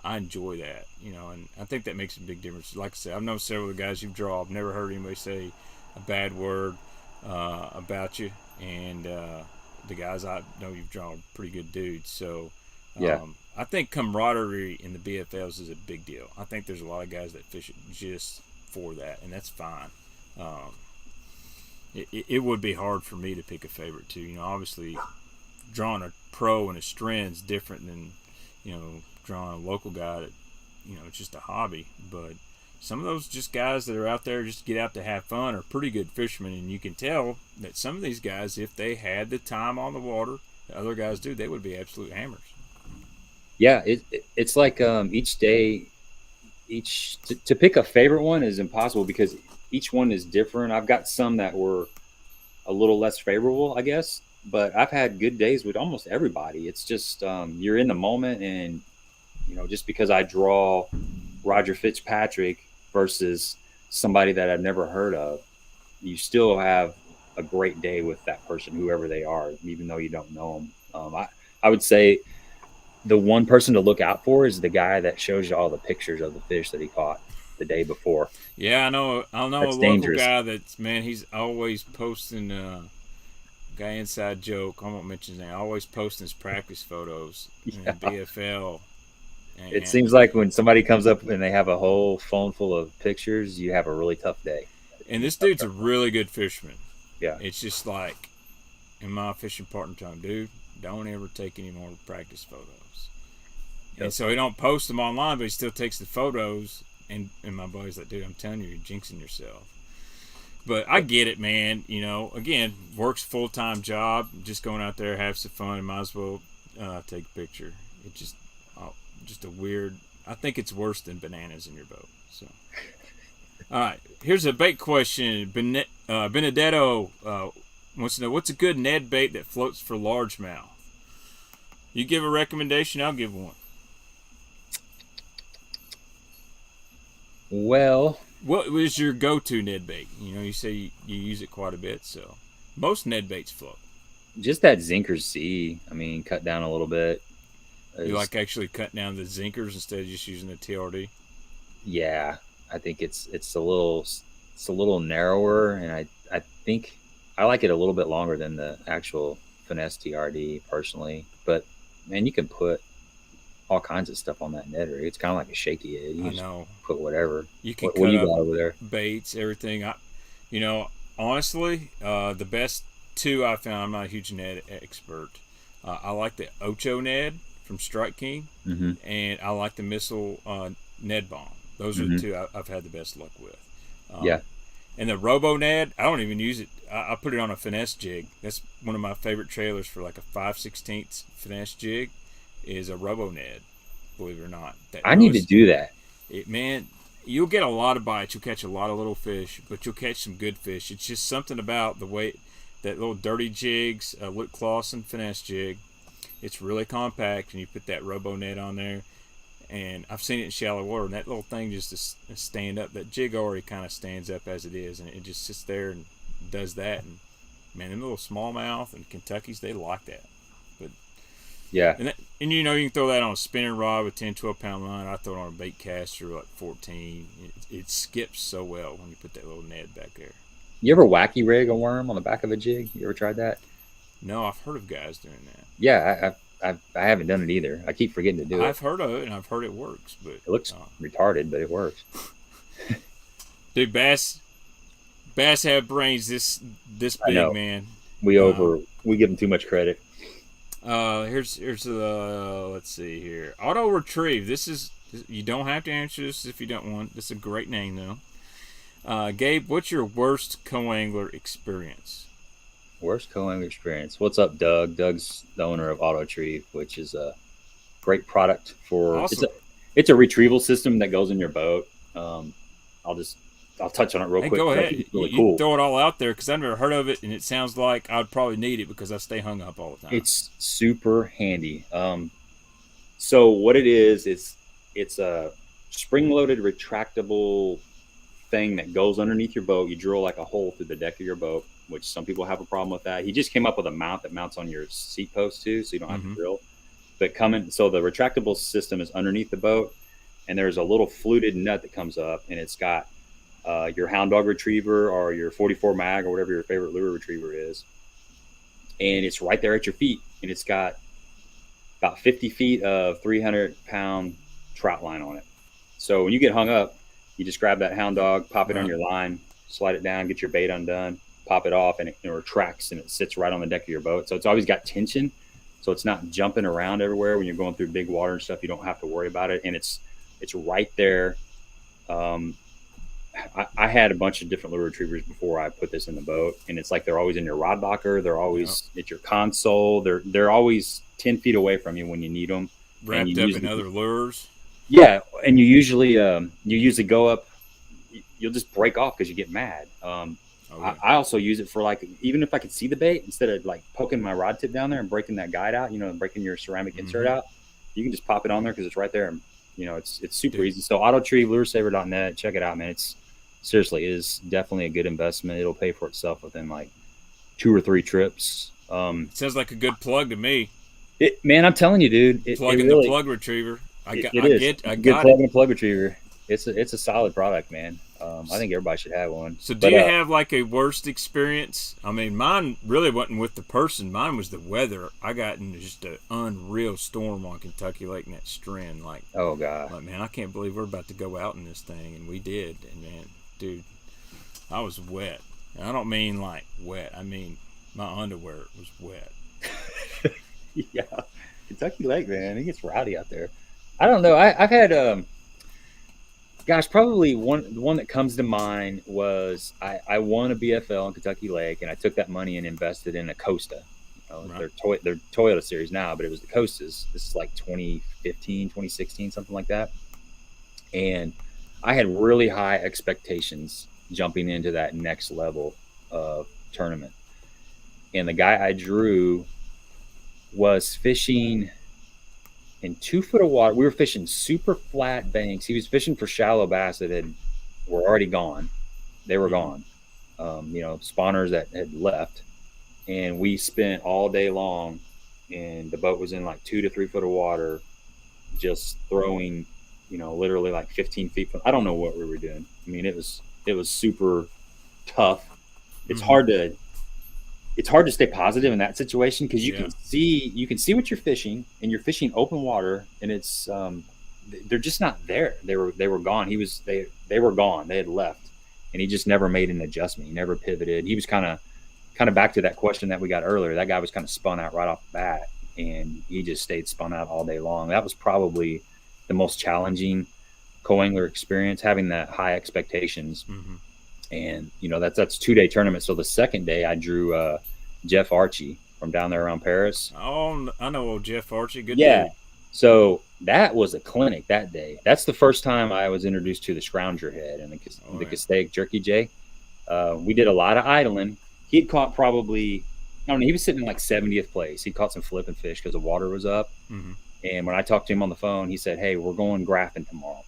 I enjoy that, and I think that makes a big difference. Like I said, I've known several of the guys you've drawn. I've never heard anybody say a bad word about you, and the guys I know you've drawn pretty good dudes. So yeah, I think camaraderie in the BFLs is a big deal. I think there's a lot of guys that fish it just for that, and that's fine. It would be hard for me to pick a favorite too. Obviously, drawing a pro and a strand is different than drawing a local guy that it's just a hobby. But some of those just guys that are out there just get out to have fun are pretty good fishermen, and you can tell that some of these guys, if they had the time on the water that other guys do, they would be absolute hammers. Yeah, it's like each day, to pick a favorite one is impossible because each one is different. I've got some that were a little less favorable, I guess, but I've had good days with almost everybody. It's just you're in the moment, and just because I draw Roger Fitzpatrick versus somebody that I've never heard of, you still have a great day with that person, whoever they are, even though you don't know them. I would say the one person to look out for is the guy that shows you all the pictures of the fish that he caught the day before. Yeah, I know That's a local dangerous. guy that's, man, he's always posting guy inside joke, I won't mention his name, always posting his practice photos in the BFL. It seems like when somebody comes up and they have a whole phone full of pictures, you have a really tough day. And this dude's a really good fisherman. Yeah. It's just like, in my fishing partner time, dude, don't ever take any more practice photos. Yep. And so he don't post them online, but he still takes the photos. And my buddy's like, dude, I'm telling you, you're jinxing yourself. But I get it, man. Again, works full-time job. Just going out there, have some fun, and might as well take a picture. It just a weird. I think it's worse than bananas in your boat. So, all right, here's a bait question. Benedetto wants to know, what's a good Ned bait that floats for largemouth? You give a recommendation, I'll give one. Well, what was your go-to Ned bait? You say you use it quite a bit, so most Ned baits float. Just that Zinker C. I mean, cut down a little bit. You like actually cut down the Zinkers instead of just using the TRD? Yeah, I think it's a little narrower, and I think I like it a little bit longer than the actual Finesse TRD personally. But man, you can put all kinds of stuff on that Ned rig. It's kind of like a shaky head. You know. Put whatever. You can what do you got over there? Baits, everything. Honestly, the best two I found. I'm not a huge Ned expert. I like the Ocho Ned from Strike King, and I like the Missile Ned Bomb. Those are the two I've had the best luck with. Yeah. And the Robo Ned, I don't even use it. I put it on a finesse jig. That's one of my favorite trailers for like a 5/16 finesse jig. Is a Robo Ned, believe it or not. I need to do that. Man, you'll get a lot of bites. You'll catch a lot of little fish, but you'll catch some good fish. It's just something about the way that little dirty jigs, Luke Clausen finesse jig. It's really compact, and you put that Robo Net on there. And I've seen it in shallow water, and that little thing just to stand up. That jig already kind of stands up as it is, and it just sits there and does that. And man, them little smallmouth and Kentuckys, they like that. But yeah, and you can throw that on a spinning rod with 10, 12-pound line. I throw it on a bait caster like 14. It skips so well when you put that little Ned back there. You ever wacky rig a worm on the back of a jig? You ever tried that? No, I've heard of guys doing that. Yeah, I haven't done it either. I keep forgetting to do it. I've heard of it, and I've heard it works, but It looks retarded, but it works. dude, bass have brains this I know. big, man. We give them too much credit. Here's let's see here. Auto retrieve. You don't have to answer this if you don't want. This is a great name though. Gabe, what's your worst co-angler experience? Worst co-angler experience. What's up, Doug? Doug's the owner of Auto Retrieve, which is a great product for. Awesome. It's a retrieval system that goes in your boat. I'll touch on it real quick. Go ahead. It's really you cool. Throw it all out there because I've never heard of it, and it sounds like I'd probably need it because I stay hung up all the time. It's super handy. So what it is, it's a spring-loaded retractable thing that goes underneath your boat. You drill like a hole through the deck of your boat, which some people have a problem with that. He just came up with a mount that mounts on your seat post too, so you don't have to drill. But so the retractable system is underneath the boat, and there's a little fluted nut that comes up, and it's got your hound dog retriever or your 44 mag or whatever your favorite lure retriever is. And it's right there at your feet. And it's got about 50 feet of 300-pound trout line on it. So when you get hung up, you just grab that hound dog, pop it on your line, slide it down, get your bait undone, pop it off, and it retracts, and it sits right on the deck of your boat. So it's always got tension. So it's not jumping around everywhere when you're going through big water and stuff. You don't have to worry about it. And it's right there. I had a bunch of different lure retrievers before I put this in the boat, and it's like they're always in your rod locker. They're always at your console. They're always 10 feet away from you when you need them. Wrapped up in other lures. Yeah, and you usually go up. You'll just break off because you get mad. I also use it for like, even if I could see the bait, instead of like poking my rod tip down there and breaking that guide out, breaking your ceramic insert out, you can just pop it on there because it's right there. And, it's super easy. So AutoTreeve, luresaver.net, check it out, man. It's seriously is definitely a good investment. It'll pay for itself within like 2 or 3 trips. Sounds like a good plug to me. Man, I'm telling you, dude. Plugging the plug retriever. I got good plug and a plug retriever. It's a solid product, man. I think everybody should have one. So do you have like a worst experience? I mean, mine really wasn't with the person. Mine was the weather. I got in just an unreal storm on Kentucky Lake in that Stren. Like, oh God, like, man, I can't believe we're about to go out in this thing, and we did. And man, dude, I was wet. And I don't mean like wet. I mean my underwear was wet. Yeah, Kentucky Lake, man, it gets rowdy out there. I don't know. I've had gosh, probably the one that comes to mind was I won a BFL in Kentucky Lake, and I took that money and invested in a Costa. Right. They're Toyota series now, but it was the Costas. This is like 2015, 2016, something like that. And I had really high expectations jumping into that next level of tournament. And the guy I drew was fishing in 2 foot of water. We were fishing super flat banks. He was fishing for shallow bass that were already gone. They were gone. Spawners that had left. And we spent all day long, and the boat was in like 2 to 3 foot of water, just throwing, literally like 15 feet from. I don't know what we were doing. I mean, it was super tough. It's hard to stay positive in that situation because you can see what you're fishing, and you're fishing open water, and it's they're just not there. They were gone. They were gone. They had left, and he just never made an adjustment. He never pivoted. He was kind of back to that question that we got earlier. That guy was kind of spun out right off the bat, and he just stayed spun out all day long. That was probably the most challenging co-angler experience, having that high expectations. And that's 2-day tournament. So the second day I drew Jeff Archie from down there around Paris. Oh, I know old Jeff Archie. Good dude. So that was a clinic that day. That's the first time I was introduced to the scrounger head and the Castaic jerky jay. We did a lot of idling. He'd caught probably, I don't know, he was sitting in like 70th place. He caught some flipping fish because the water was up. And when I talked to him on the phone, he said, "Hey, we're going graphing tomorrow.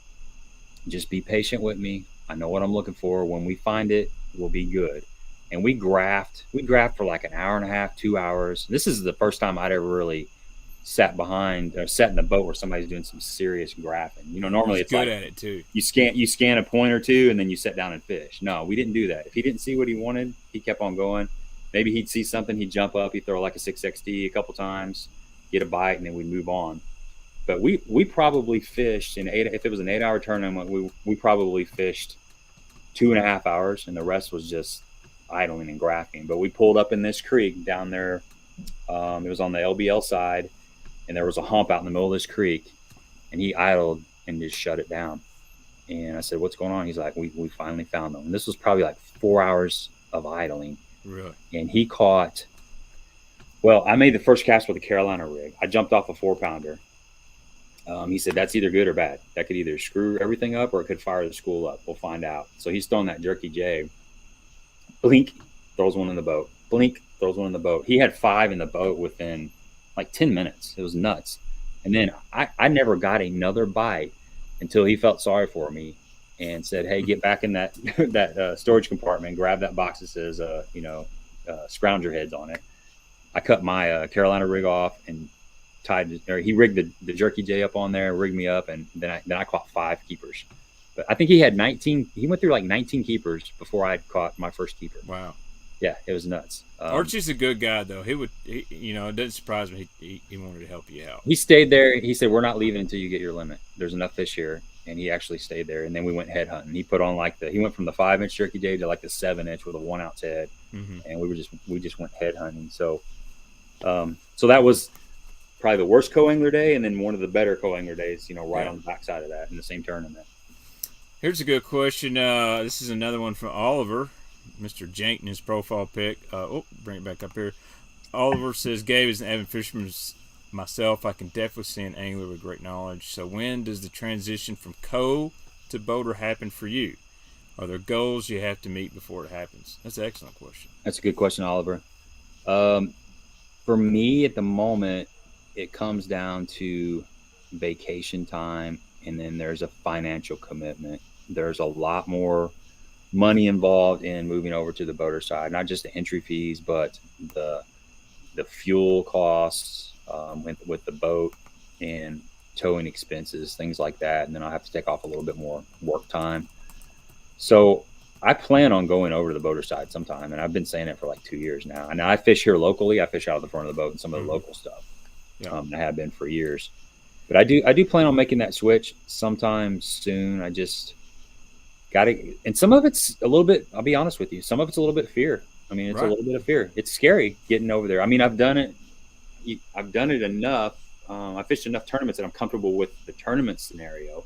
Just be patient with me. I know what I'm looking for. When we find it, we'll be good." And we graphed for like an hour and a half, 2 hours. This is the first time I'd ever really sat in the boat where somebody's doing some serious graphing. Normally it's good like at it too. You scan a point or two and then you sit down and fish. No, we didn't do that. If he didn't see what he wanted, he kept on going. maybe he'd see something, he'd jump up, he'd throw like a 6XD a couple times, get a bite, and then we'd move on. But we probably fished if it was an 8-hour tournament, we probably fished 2.5 hours, and the rest was just idling and grafting. But we pulled up in this creek down there. It was on the LBL side, and there was a hump out in the middle of this creek, and he idled and just shut it down. And I said, "What's going on?" He's like, "We finally found them." And this was probably like 4 hours of idling. Really? And he caught. Well, I made the first cast with a Carolina rig. I jumped off a 4-pounder. He said, "That's either good or bad. That could either screw everything up or it could fire the school up. We'll find out." So he's throwing that jerky J. Blink, throws one in the boat. Blink, throws one in the boat. He had 5 in the boat within like 10 minutes. It was nuts. And then I never got another bite until he felt sorry for me and said, "Hey, get back in that storage compartment, grab that box that says, scrounger heads on it." I cut my Carolina rig off and he rigged the jerky J up on there, rigged me up, and then I caught 5 keepers. But I think he had 19. He went through like 19 keepers before I caught my first keeper. Wow. Yeah, it was nuts. Archie's a good guy, though. It doesn't surprise me. He wanted to help you out. He stayed there. He said, "We're not leaving until you get your limit. There's enough fish here." And he actually stayed there. And then we went head hunting. He put on he went from the 5-inch jerky J to like the 7-inch with a 1-ounce head. Mm-hmm. And we just went head hunting. So that was probably the worst co-angler day, and then one of the better co-angler days, right on the backside of that in the same tournament. Here's a good question. This is another one from Oliver, Mr. Jank in his profile pic. Bring it back up here. Oliver says, "Gabe is an avid fisherman myself. I can definitely see an angler with great knowledge. So when does the transition from co to boater happen for you? Are there goals you have to meet before it happens?" That's an excellent question. That's a good question, Oliver. For me at the moment, it comes down to vacation time, and then there's a financial commitment. There's a lot more money involved in moving over to the boater side, not just the entry fees, but the fuel costs with the boat and towing expenses, things like that. And then I'll have to take off a little bit more work time. So I plan on going over to the boater side sometime, and I've been saying it for like 2 years now. And I fish here locally. I fish out of the front of the boat and some of the local stuff. Yeah. I have been for years, but I do plan on making that switch sometime soon. I just got to, and some of it's a little bit, I'll be honest with you, some of it's a little bit fear. I mean, it's a little bit of fear. It's scary getting over there. I mean, I've done it enough. I fished enough tournaments that I'm comfortable with the tournament scenario,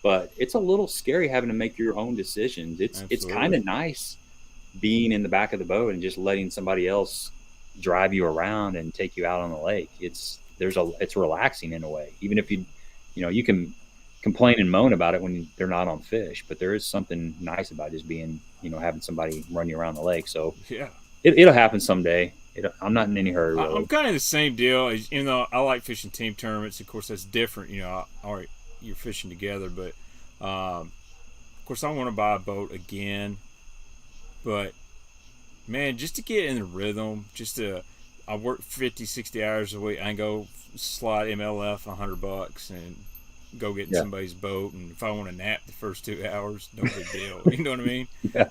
but it's a little scary having to make your own decisions. It's kind of nice being in the back of the boat and just letting somebody else drive you around and take you out on the lake. It's relaxing in a way, even if you can complain and moan about it when they're not on fish, but there is something nice about just being, having somebody run you around the lake. So yeah, it'll happen someday. I'm not in any hurry. Really. I'm kind of the same deal. Even though I like fishing team tournaments, of course that's different. All right, you're fishing together, but of course I want to buy a boat again. But man, just to get in the rhythm, I work 50, 60 hours a week. I can go slide MLF $100 and go get in somebody's boat. And if I want to nap the first 2 hours, no big deal. You know what I mean? Yeah.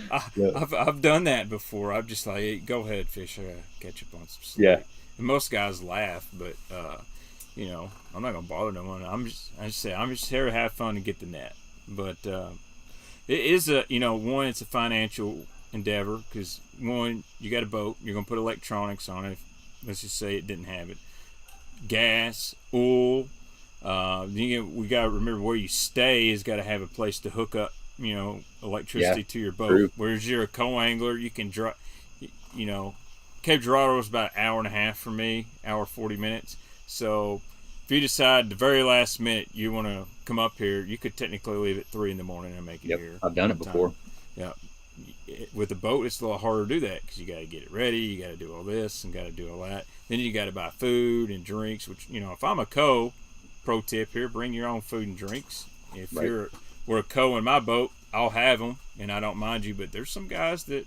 I've done that before. I'm just like, hey, go ahead, fish. I gotta catch up on some sleep. Yeah. And most guys laugh, but I'm not gonna bother no one. I'm just here to have fun and get the net. But it is it's a financial endeavor, because one, you got a boat, you're gonna put electronics on it. Let's just say it didn't have it. Gas, oil. We gotta remember where you stay has got to have a place to hook up, electricity to your boat. True. Whereas you're a co-angler, you can drive. Cape Girardeau is about an hour and a half for me, hour 40 minutes. So if you decide the very last minute you want to come up here, you could technically leave at 3 a.m. and make it here. I've done it before. Yeah. With the boat, it's a little harder to do that, because you got to get it ready, you got to do all this and got to do all that. Then you got to buy food and drinks, which, if I'm a pro tip here, bring your own food and drinks. If we're a co in my boat, I'll have them and I don't mind you. But there's some guys that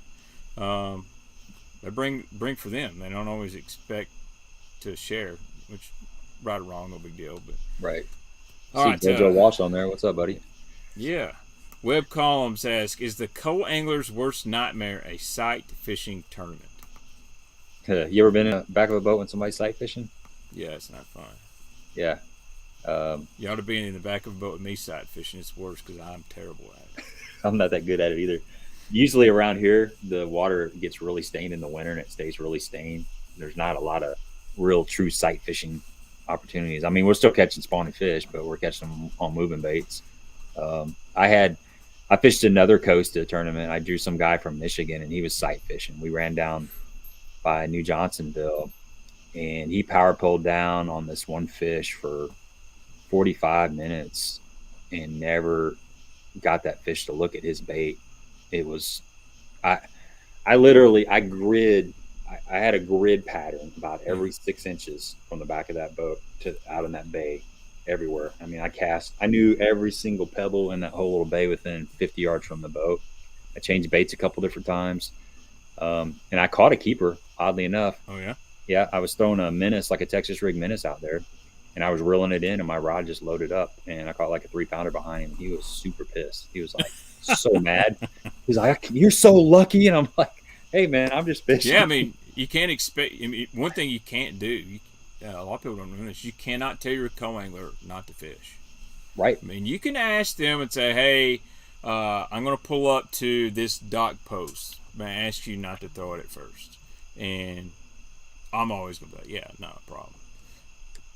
they bring for them. They don't always expect to share, which, right or wrong, no big deal. But right. All right, Joe Walsh on there. What's up, buddy? Yeah. Web Columns asks, is the co-angler's worst nightmare a sight fishing tournament? You ever been in the back of a boat when somebody's sight fishing? Yeah, it's not fun. Yeah. You ought to be in the back of a boat with me sight fishing. It's worse because I'm terrible at it. I'm not that good at it either. Usually around here, the water gets really stained in the winter and it stays really stained. There's not a lot of real true sight fishing opportunities. I mean, we're still catching spawning fish, but we're catching them on moving baits. I fished another Costa tournament. I drew some guy from Michigan and he was sight fishing. We ran down by New Johnsonville and he power pulled down on this one fish for 45 minutes and never got that fish to look at his bait. It was, I I had a grid pattern about every 6 inches from the back of that boat to out in that bay everywhere. I mean, I knew every single pebble in that whole little bay within 50 yards from the boat. I changed baits a couple different times. And I caught a keeper, oddly enough. Oh, yeah? Yeah, I was throwing a menace, like a Texas rig menace out there, and I was reeling it in, and my rod just loaded up, and I caught like a 3-pounder behind him. He was super pissed. He was like so mad. He's like, "You're so lucky," and I'm like, "Hey, man, I'm just fishing." Yeah, I mean, you can't expect. I mean, one thing you can't do. A lot of people don't know this. You cannot tell your co-angler not to fish. Right. I mean, you can ask them and say, "Hey, I'm going to pull up to this dock post. May I ask you not to throw it at first?" And I'm always going to be like, "Yeah, not a problem."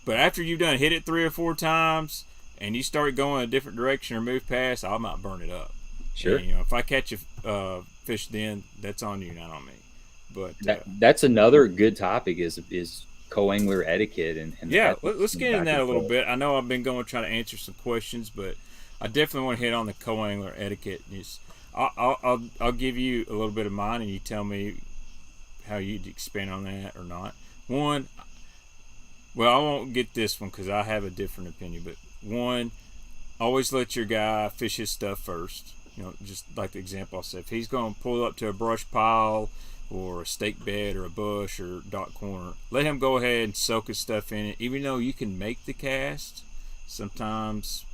But after you've done hit it 3 or 4 times and you start going a different direction or move past, I might burn it up. Sure. And, if I catch a fish, then that's on you, not on me. But that's another good topic is co-angler etiquette and yeah, let's get into that a little bit. I know I've been going to try to answer some questions, but I definitely want to hit on the co-angler etiquette. I'll give you a little bit of mine, and you tell me how you'd expand on that or not. One, well, I won't get this one because I have a different opinion, but one, always let your guy fish his stuff first. Just like the example I said, if he's going to pull up to a brush pile or a stake bed or a bush or dock corner, let him go ahead and soak his stuff in it. Even though you can make the cast, sometimes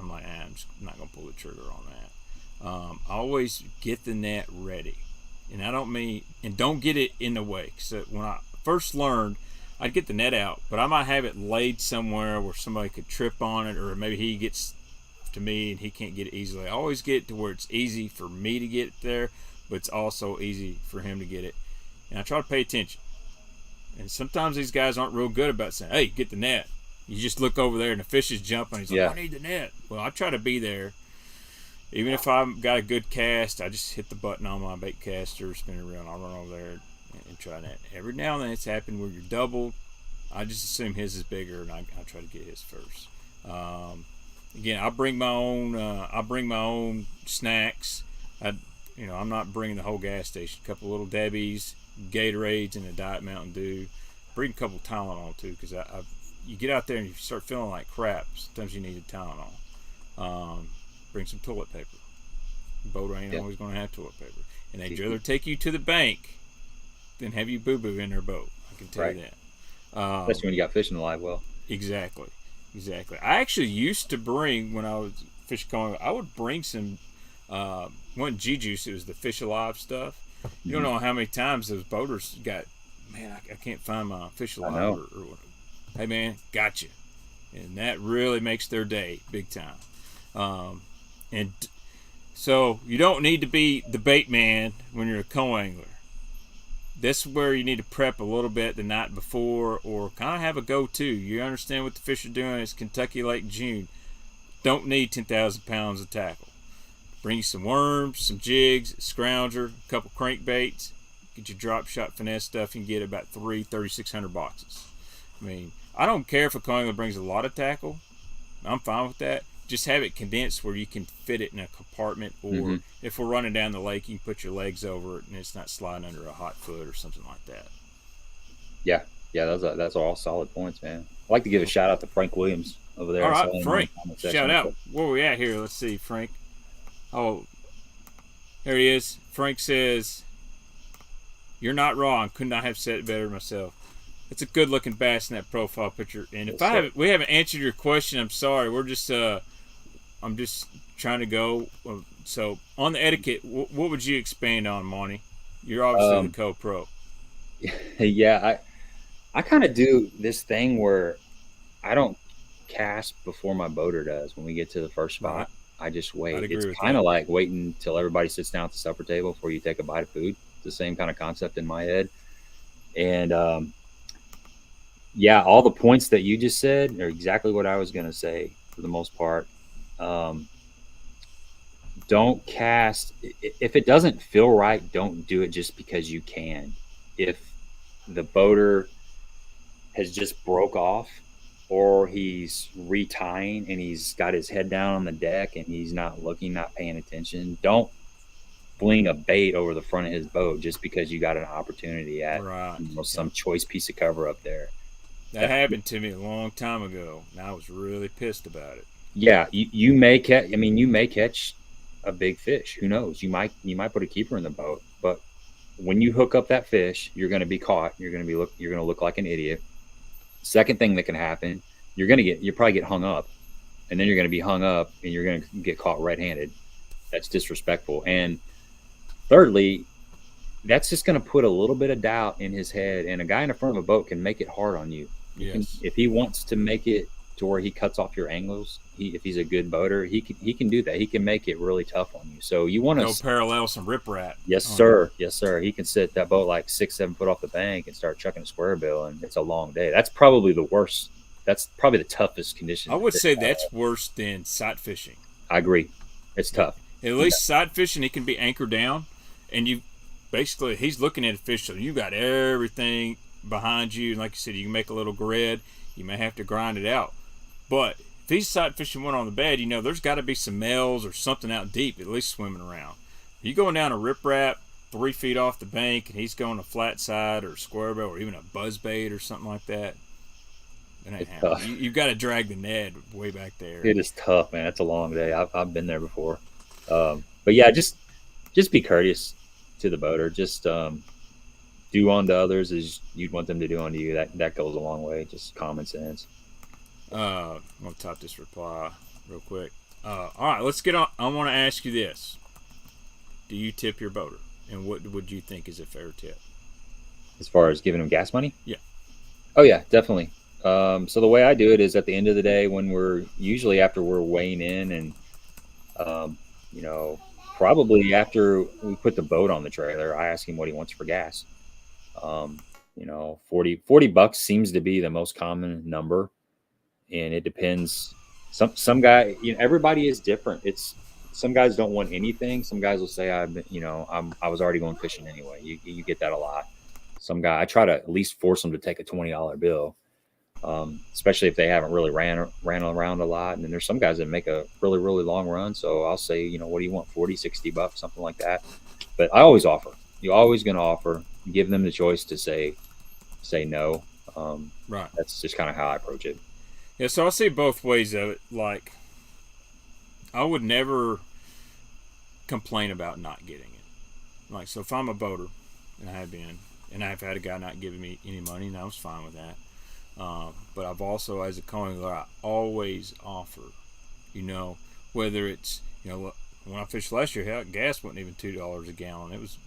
I'm like, I'm just not going to pull the trigger on that. Always get the net ready. And I don't mean, and don't get it in the way. So when I first learned, I'd get the net out, but I might have it laid somewhere where somebody could trip on it, or maybe he gets to me and he can't get it easily. I always get it to where it's easy for me to get it there, but it's also easy for him to get it. And I try to pay attention. And sometimes these guys aren't real good about saying, "Hey, get the net." You just look over there and the fish is jumping. He's like, "I need the net." Well, I try to be there. Even if I've got a good cast, I just hit the button on my bait caster, spin it around, I'll run over there and try that. Every now and then it's happened where you're doubled. I just assume his is bigger, and I try to get his first. Again, I bring my own snacks. I'm not bringing the whole gas station. A couple little Debbie's, Gatorades, and a Diet Mountain Dew. Bring a couple Tylenol too, because you get out there and you start feeling like crap. Sometimes you need a Tylenol. Bring some toilet paper. Boat ain't always going to have toilet paper, and they'd rather take you to the bank than have you boo-boo in their boat. I can tell you that. Especially when you got fish in the live well. Exactly. I actually used to bring, when I was fish calling, I would bring some, one G-Juice, it was the Fish Alive stuff. You don't know how many times those boaters got, "Man, I can't find my Fish Alive." Or "Hey, man, got you." And that really makes their day big time. And so you don't need to be the bait man when you're a co-angler. This is where you need to prep a little bit the night before, or kind of have a go-to. You understand what the fish are doing. It's Kentucky Lake June. Don't need 10,000 pounds of tackle. Bring you some worms, some jigs, a scrounger, a couple crankbaits. Get your drop shot finesse stuff. You can get about 3,600 boxes. I mean, I don't care if a co-angler brings a lot of tackle. I'm fine with that. Just have it condensed where you can fit it in a compartment, or if we're running down the lake, you can put your legs over it and it's not sliding under a hot foot or something like that. Yeah, that's all solid points, man. I'd like to give a shout out to Frank Williams over there. All right, Frank, shout out. Where are we at here? Let's see, Frank. Oh, there he is. Frank says, "You're not wrong. Could not have said it better myself." It's a good-looking bass in that profile picture. And if we haven't answered your question, I'm sorry. We're just I'm just trying to go. So on the etiquette, what would you expand on, Monty? You're obviously the co-pro. Yeah, I kind of do this thing where I don't cast before my boater does. When we get to the first Right. spot, I just I'd wait. It's agree with kind that. of like waiting till everybody sits down at the supper table before you take a bite of food. It's the same kind of concept in my head. And yeah, all the points that you just said are exactly what I was going to say for the most part. Um, don't cast if it doesn't feel right. Don't do it just because you can. If the boater has just broke off, or he's retying and he's got his head down on the deck and he's not looking, not paying attention, don't fling a bait over the front of his boat just because you got an opportunity at Right. Yep. some choice piece of cover up there. That That happened to me a long time ago, and I was really pissed about it. Yeah, you may catch. I mean, you may catch a big fish. Who knows? You might put a keeper in the boat, but when you hook up that fish, you're going to be caught. You're going to look like an idiot. Second thing that can happen, you'll probably get hung up, and then you're going to be hung up, and you're going to get caught red-handed. That's disrespectful. And thirdly, that's just going to put a little bit of doubt in his head. And a guy in the front of a boat can make it hard on you. Yes. If he wants to make it to where he cuts off your angles, if he's a good boater, he can do that. He can make it really tough on you. So you want Go to, parallel some riprap. yes sir, yes sir. He can sit that boat like 6-7 foot off the bank and start chucking a square bill, and it's a long day. That's probably the worst. That's probably the toughest condition I to would fish say out that's of. worse than sight fishing. I agree. It's tough. At Yeah. least sight fishing, he can be anchored down, and you basically he's looking at a fish, so you got everything behind you. And like you said, you can make a little grid. You may have to grind it out, but if he's sight fishing one on the bed, there's got to be some males or something out deep, at least swimming around. If you're going down a riprap 3 feet off the bank, and he's going a flat side or square bill or even a buzz bait or something like that, it ain't It's happening. tough. You've got to drag the Ned way back there. It is tough, man. It's a long day. I've been there before. But yeah, just be courteous to the boater. Just do unto others as you'd want them to do unto you. That goes a long way. Just common sense. I'm gonna type this reply real quick. All right, let's get on. I want to ask you this: do you tip your boater, and what would you think is a fair tip? As far as giving them gas money, Yeah. oh yeah, definitely. So the way I do it is at the end of the day, when usually after we're weighing in, and um, you know, probably after we put the boat on the trailer, I ask him what he wants for gas. Um, 40 bucks seems to be the most common number, and it depends. Some guy, everybody is different. It's Some guys don't want anything. Some guys will say, I was already going fishing anyway. You get that a lot. Some guy, I try to at least force them to take a $20 bill, especially if they haven't really ran around a lot. And then there's some guys that make a really, really long run. So I'll say, what do you want? 40, 60 bucks, something like that. But I always offer. You're always going to offer. Give them the choice to say no. Right. That's just kind of how I approach it. Yeah. So I see both ways of it. Like, I would never complain about not getting it. Like, so if I'm a boater, and I have been, and I've had a guy not giving me any money, and I was fine with that. But I've also, as a co-angler, I always offer, whether it's, when I fished last year, hell, gas wasn't even $2 a gallon. It was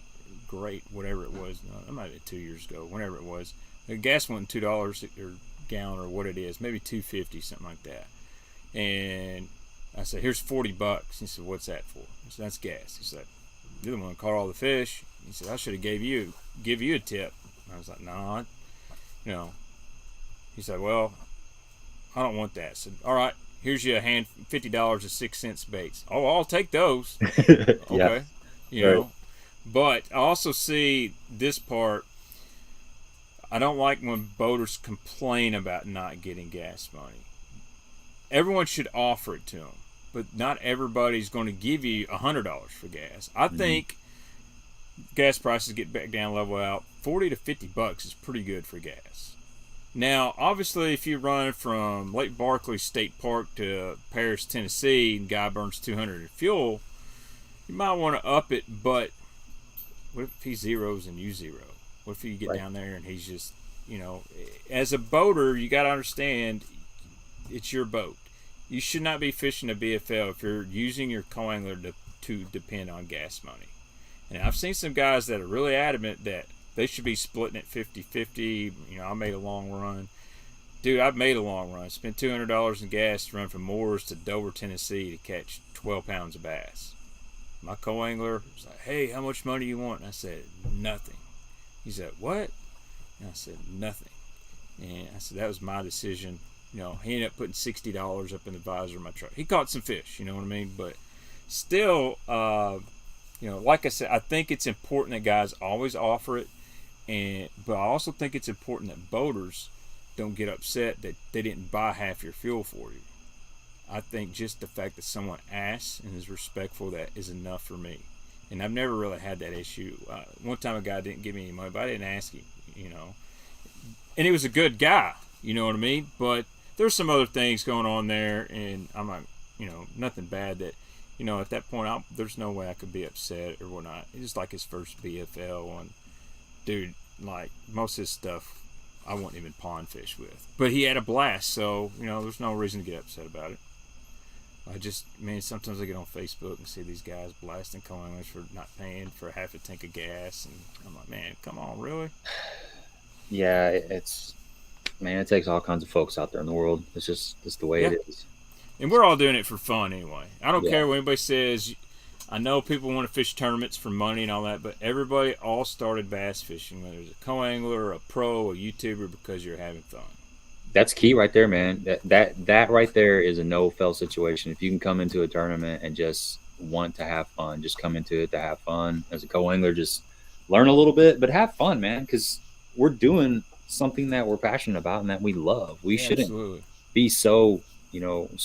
great, whatever it was. No, that might have been 2 years ago, whenever it was. The gas wasn't $2 or gallon or what it is, maybe $2.50, something like that. And I said, here's 40 bucks. He said, what's that for? I said, that's gas. He said, you're the one that caught all the fish. He said, I should have give you a tip. And I was like, no, He said, well, I don't want that. I said, all right, here's you a hand, $50 of 6 cents baits. Oh, I'll take those. Yeah. Okay. But I also see this part. I don't like when boaters complain about not getting gas money. Everyone should offer it to them, but not everybody's going to give you $100 for gas. I think gas prices get back down, level out. 40 to 50 bucks is pretty good for gas. Now, obviously, if you run from Lake Barkley State Park to Paris, Tennessee, and guy burns 200 in fuel, you might want to up it. But what if he zeros and you zero? What if you get down there and he's just, as a boater, you got to understand it's your boat. You should not be fishing a BFL if you're using your co-angler to depend on gas money. And I've seen some guys that are really adamant that they should be splitting it 50-50. I made a long run. Dude, I've made a long run. Spent $200 in gas to run from Moores to Dover, Tennessee to catch 12 pounds of bass. My co-angler was like, hey, how much money you want? And I said, nothing. He said, what? And I said, nothing. And I said, that was my decision. He ended up putting $60 up in the visor of my truck. He caught some fish, you know what I mean? But still, like I said, I think it's important that guys always offer it. But I also think it's important that boaters don't get upset that they didn't buy half your fuel for you. I think just the fact that someone asks and is respectful, that is enough for me. And I've never really had that issue. One time a guy didn't give me any money, but I didn't ask him, And he was a good guy, you know what I mean? But there's some other things going on there, and I'm like, nothing bad that, at that point, there's no way I could be upset or whatnot. It's just like his first BFL, and dude, like most of his stuff, I wouldn't even pond fish with. But he had a blast, so, there's no reason to get upset about it. Sometimes I get on Facebook and see these guys blasting co-anglers for not paying for half a tank of gas, and I'm like, man, come on, really? Yeah, it takes all kinds of folks out there in the world. It's just the way it is. And we're all doing it for fun anyway. I don't care what anybody says. I know people want to fish tournaments for money and all that, but everybody all started bass fishing, whether it's a co-angler, a pro, a YouTuber, because you're having fun. That's key right there, man. That right there is a no-fail situation. If you can come into a tournament and just want to have fun, just come into it to have fun. As a co-angler, just learn a little bit, but have fun, man, because we're doing something that we're passionate about and that we love. We shouldn't be so,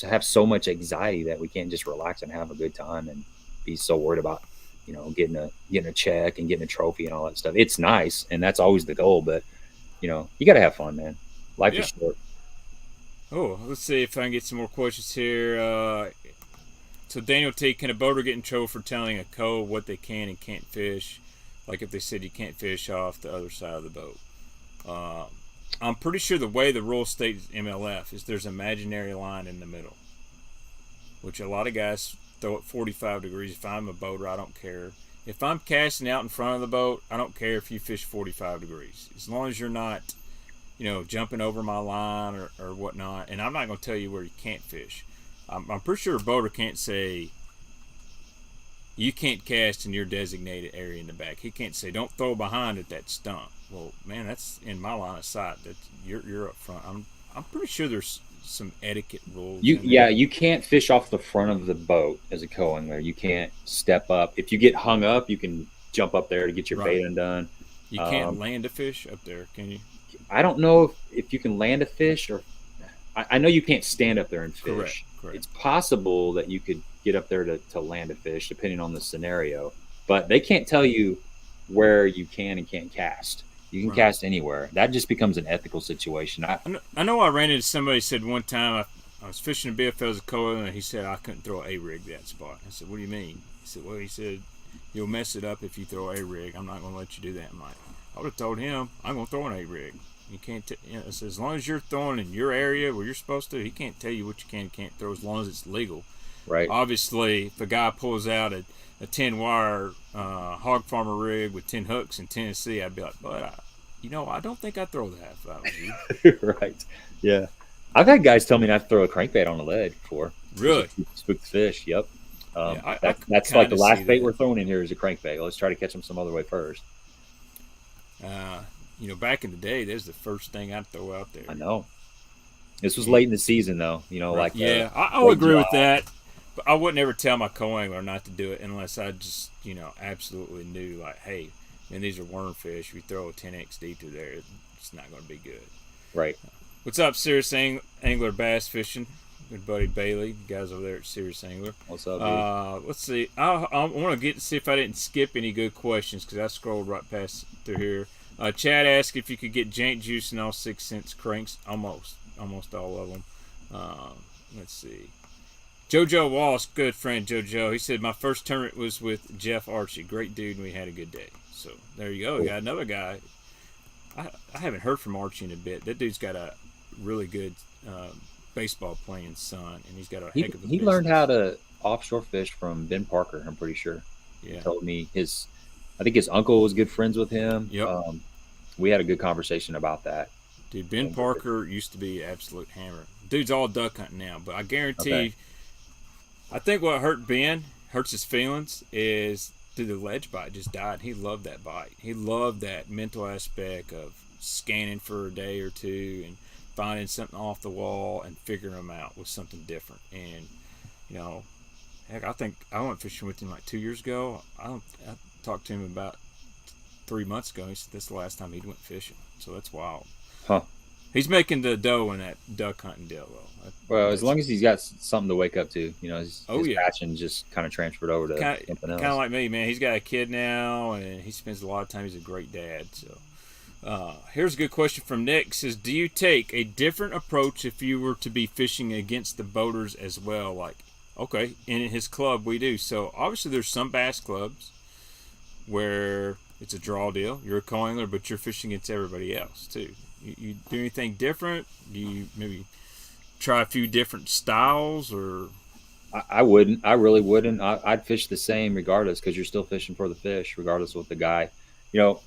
have so much anxiety that we can't just relax and have a good time and be so worried about, getting a check and getting a trophy and all that stuff. It's nice, and that's always the goal, but you got to have fun, man. Life is short. Oh, let's see if I can get some more questions here. So Daniel T, can a boater get in trouble for telling a co what they can and can't fish? Like if they said you can't fish off the other side of the boat. I'm pretty sure the way the rule states MLF is there's an imaginary line in the middle, which a lot of guys throw at 45 degrees. If I'm a boater, I don't care. If I'm casting out in front of the boat, I don't care if you fish 45 degrees. As long as you're not, jumping over my line or whatnot. And I'm not going to tell you where you can't fish. I'm pretty sure a boater can't say you can't cast in your designated area in the back. He can't say don't throw behind at that stump. Well, man, that's in my line of sight. That you're up front. I'm pretty sure there's some etiquette rules. You can't fish off the front of the boat as a co-angler. You can't step up. If you get hung up, you can jump up there to get your bait undone. You can't land a fish up there, can you? I don't know if you can land a fish, or I know you can't stand up there and fish. Correct. It's possible that you could get up there to land a fish, depending on the scenario. But they can't tell you where you can and can't cast. You can cast anywhere. That just becomes an ethical situation. I know I ran into somebody said one time I was fishing a BFL as a co-angler, and he said I couldn't throw an A-rig that spot. I said, what do you mean? He said, you'll mess it up if you throw an A-rig. I'm not going to let you do that. I'm like, I would have told him I'm going to throw an A-rig. You can't. As long as you're throwing in your area where you're supposed to, he can't tell you what you can and can't throw as long as it's legal. Right. Obviously, if a guy pulls out a 10-wire hog farmer rig with 10 hooks in Tennessee, I'd be like, but I don't think I'd throw that if I was you. Right. Yeah. I've had guys tell me not to throw a crankbait on the ledge before. Really? Spook the fish. Yep. That's I like the last bait we're throwing in here is a crankbait. Let's try to catch them some other way first. Back in the day, that's the first thing I'd throw out there. I know. This was late in the season, though. I would agree with that. But I wouldn't ever tell my co-angler not to do it unless I just, absolutely knew, like, hey, man, these are wormfish. If you throw a 10XD through there, it's not going to be good. Right. What's up, Serious Angler Bass Fishing? Good buddy Bailey, the guys over there at Serious Angler. What's up, dude? Let's see. I want to see if I didn't skip any good questions because I scrolled right past through here. Chad asked if you could get jank juice in all 6 cents cranks. Almost all of them. Let's see. JoJo Wallace, good friend JoJo. He said my first tournament was with Jeff Archie. Great dude, and we had a good day. So there you go. Cool. We got another guy. I haven't heard from Archie in a bit. That dude's got a really good baseball playing son, and he's got a heck of a He learned how to offshore fish from Ben Parker, I'm pretty sure. Yeah. He told me his I think his uncle was good friends with him. Yep. We had a good conversation about that. Dude, Ben Parker used to be an absolute hammer. Dude's all duck hunting now, but I guarantee. Okay. I think what hurts his feelings is the ledge bite just died. He loved that bite. He loved that mental aspect of scanning for a day or two and finding something off the wall and figuring them out with something different. And you know, heck, I think I went fishing with him like 2 years ago. I talked to him about 3 months ago. He said that's the last time he went fishing. So that's wild. Huh. He's making the dough in that duck hunting deal, though. Well, as long as he's got something to wake up to, you know, his yeah. passion just kind of transferred over to something else. Kind of like me, man. He's got a kid now, and he spends a lot of time. He's a great dad. So, here's a good question from Nick. It says, do you take a different approach if you were to be fishing against the boaters as well? Like, okay, in his club, we do. So, obviously, there's some bass clubs where it's a draw deal. You're a co-angler, but you're fishing against everybody else, too. You do anything different? Do you maybe try a few different styles, or? I wouldn't. I really wouldn't. I'd fish the same regardless, because you're still fishing for the fish, regardless of what the guy, you know.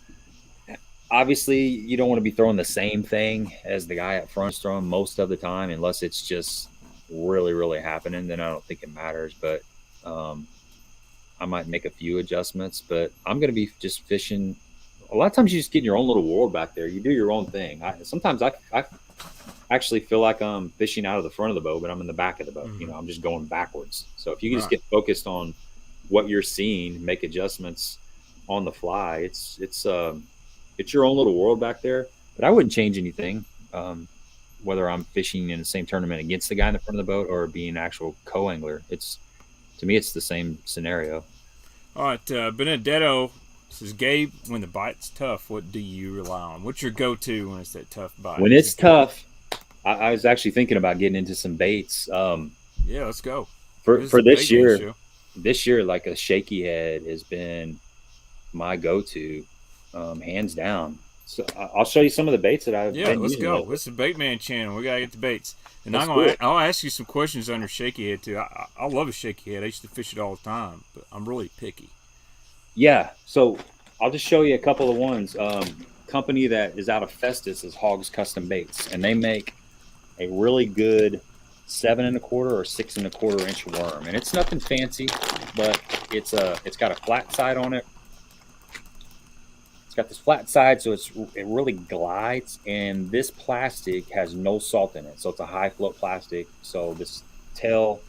Obviously, you don't want to be throwing the same thing as the guy up front is throwing most of the time, unless it's just really, really happening. Then I don't think it matters. But I might make a few adjustments. But I'm going to be just fishing. A lot of times you just get in your own little world back there. You do your own thing. Sometimes I actually feel like I'm fishing out of the front of the boat, but I'm in the back of the boat. Mm-hmm. You know, I'm just going backwards. So if you can just get focused on what you're seeing, make adjustments on the fly, it's your own little world back there. But I wouldn't change anything, whether I'm fishing in the same tournament against the guy in the front of the boat or being an actual co-angler. To me, it's the same scenario. All right, Benedetto says, Gabe, when the bite's tough, what do you rely on? What's your go-to when it's that tough bite? When it's tough, I was actually thinking about getting into some baits. Yeah, let's go. For this year, like a shaky head has been my go-to, hands down. So I'll show you some of the baits that I've been let's using. go. This is Bait Man channel. We got to get the baits. And I'll ask you some questions on your shaky head, too. I love a shaky head. I used to fish it all the time, but I'm really picky. Yeah, so I'll just show you a couple of ones. Company that is out of Festus is Hogs Custom Baits, and they make a really good 7 1/4 or 6 1/4 inch worm, and it's nothing fancy, but it's got a flat side on it. It's got this flat side, so it really glides, and this plastic has no salt in it, so it's a high float plastic. So this tail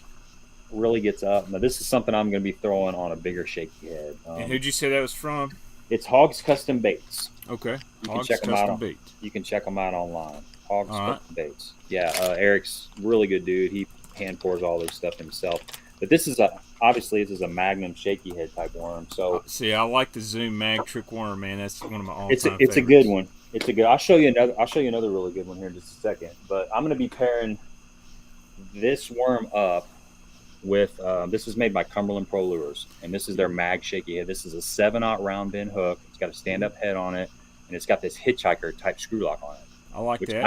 really gets up. Now this is something I'm going to be throwing on a bigger shaky head. And who'd you say that was from? It's Hogs Custom Baits. Okay. You can check them out. You can check them out online. Hogs Custom Baits. Yeah, Eric's really good dude. He hand pours all this stuff himself. But this is obviously a Magnum shaky head type worm. So see, I like the Zoom Mag Trick worm, man. That's one of my all-time favorites. It's a good one. It's a good. I'll show you another really good one here in just a second. But I'm going to be pairing this worm up with this is made by Cumberland Pro Lures, and this is their Mag shaky head. This is a 7/0 round bend hook. It's got a stand-up head on it, and it's got this hitchhiker type screw lock on it. I like that.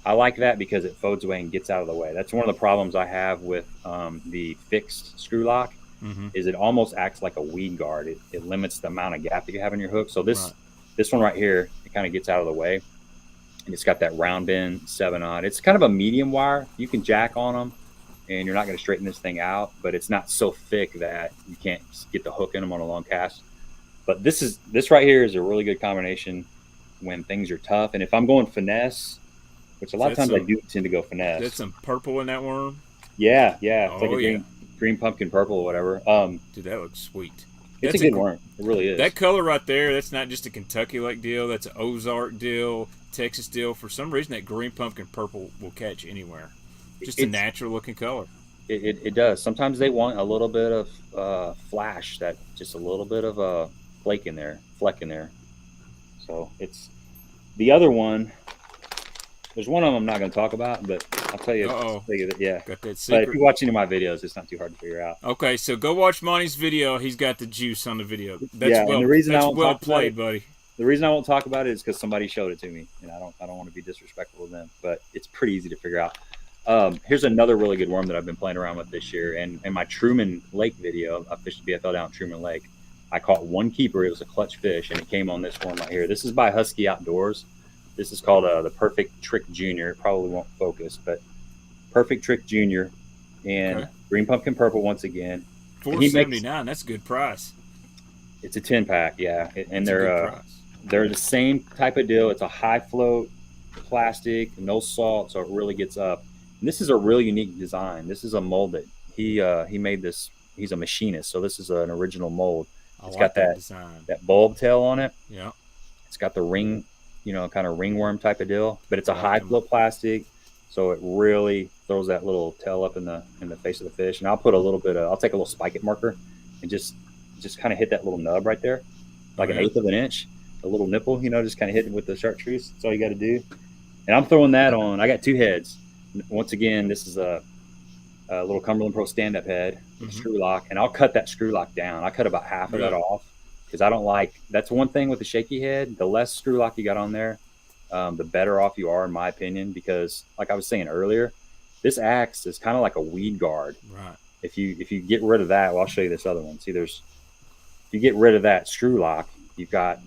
I like that because it folds away and gets out of the way. That's one of the problems I have with the fixed screw lock. Mm-hmm. Is it almost acts like a weed guard. It limits the amount of gap that you have in your hook. So this one right here, it kind of gets out of the way, and it's got that round bend 7/0. It's kind of a medium wire. You can jack on them, and you're not going to straighten this thing out, but it's not so thick that you can't get the hook in them on a long cast. But this right here is a really good combination when things are tough. And if I'm going finesse, which a lot of times I do tend to go finesse. That's some purple in that worm? Yeah. It's like a green pumpkin purple or whatever. Dude, that looks sweet. It's a good worm. It really is. That color right there, that's not just a Kentucky Lake deal. That's an Ozark deal, Texas deal. For some reason, that green pumpkin purple will catch anywhere. Just a natural looking color. It does. Sometimes they want a little bit of flash, that just a little bit of a fleck in there. So it's the other one. There's one of them I'm not going to talk about, but I'll tell you. Yeah. Got that secret. But if you're watching in my videos, it's not too hard to figure out. Okay, so go watch Monty's video. He's got the juice on the video. That's and the reason that's well played, buddy. The reason I won't talk about it is because somebody showed it to me, and I don't want to be disrespectful to them, but it's pretty easy to figure out. Here's another really good worm that I've been playing around with this year, and in my Truman Lake video, I fished BFL down Truman Lake. I caught one keeper. It was a clutch fish, and it came on this one right here. This is by Husky Outdoors. This is called the Perfect Trick Junior. It probably won't focus, but Perfect Trick Junior, and green pumpkin purple once again. $4.79. That's a good price. It's a 10-pack, yeah, and they're the same type of deal. It's a high float plastic, no salt, so it really gets up. And this is a really unique design. This is a molded. He made this. He's a machinist, so this is an original mold. It's got that bulb tail on it. Yeah. It's got the ring, kind of ringworm type of deal, but it's a high float plastic, so it really throws that little tail up in the face of the fish. And I'll put I'll take a little spike it marker and just kind of hit that little nub right there, like an eighth of an inch, a little nipple, just kind of hit it with the chartreuse. That's all you got to do. And I'm throwing that on. I got 2 heads. Once again, this is a little Cumberland Pro stand-up head, screw lock, and I'll cut that screw lock down. I cut about half of that off because I don't like. That's one thing with the shaky head. The less screw lock you got on there, the better off you are, in my opinion. Because, like I was saying earlier, this acts is kind of like a weed guard. Right. If you get rid of that, well, I'll show you this other one. See, if you get rid of that screw lock, you've got.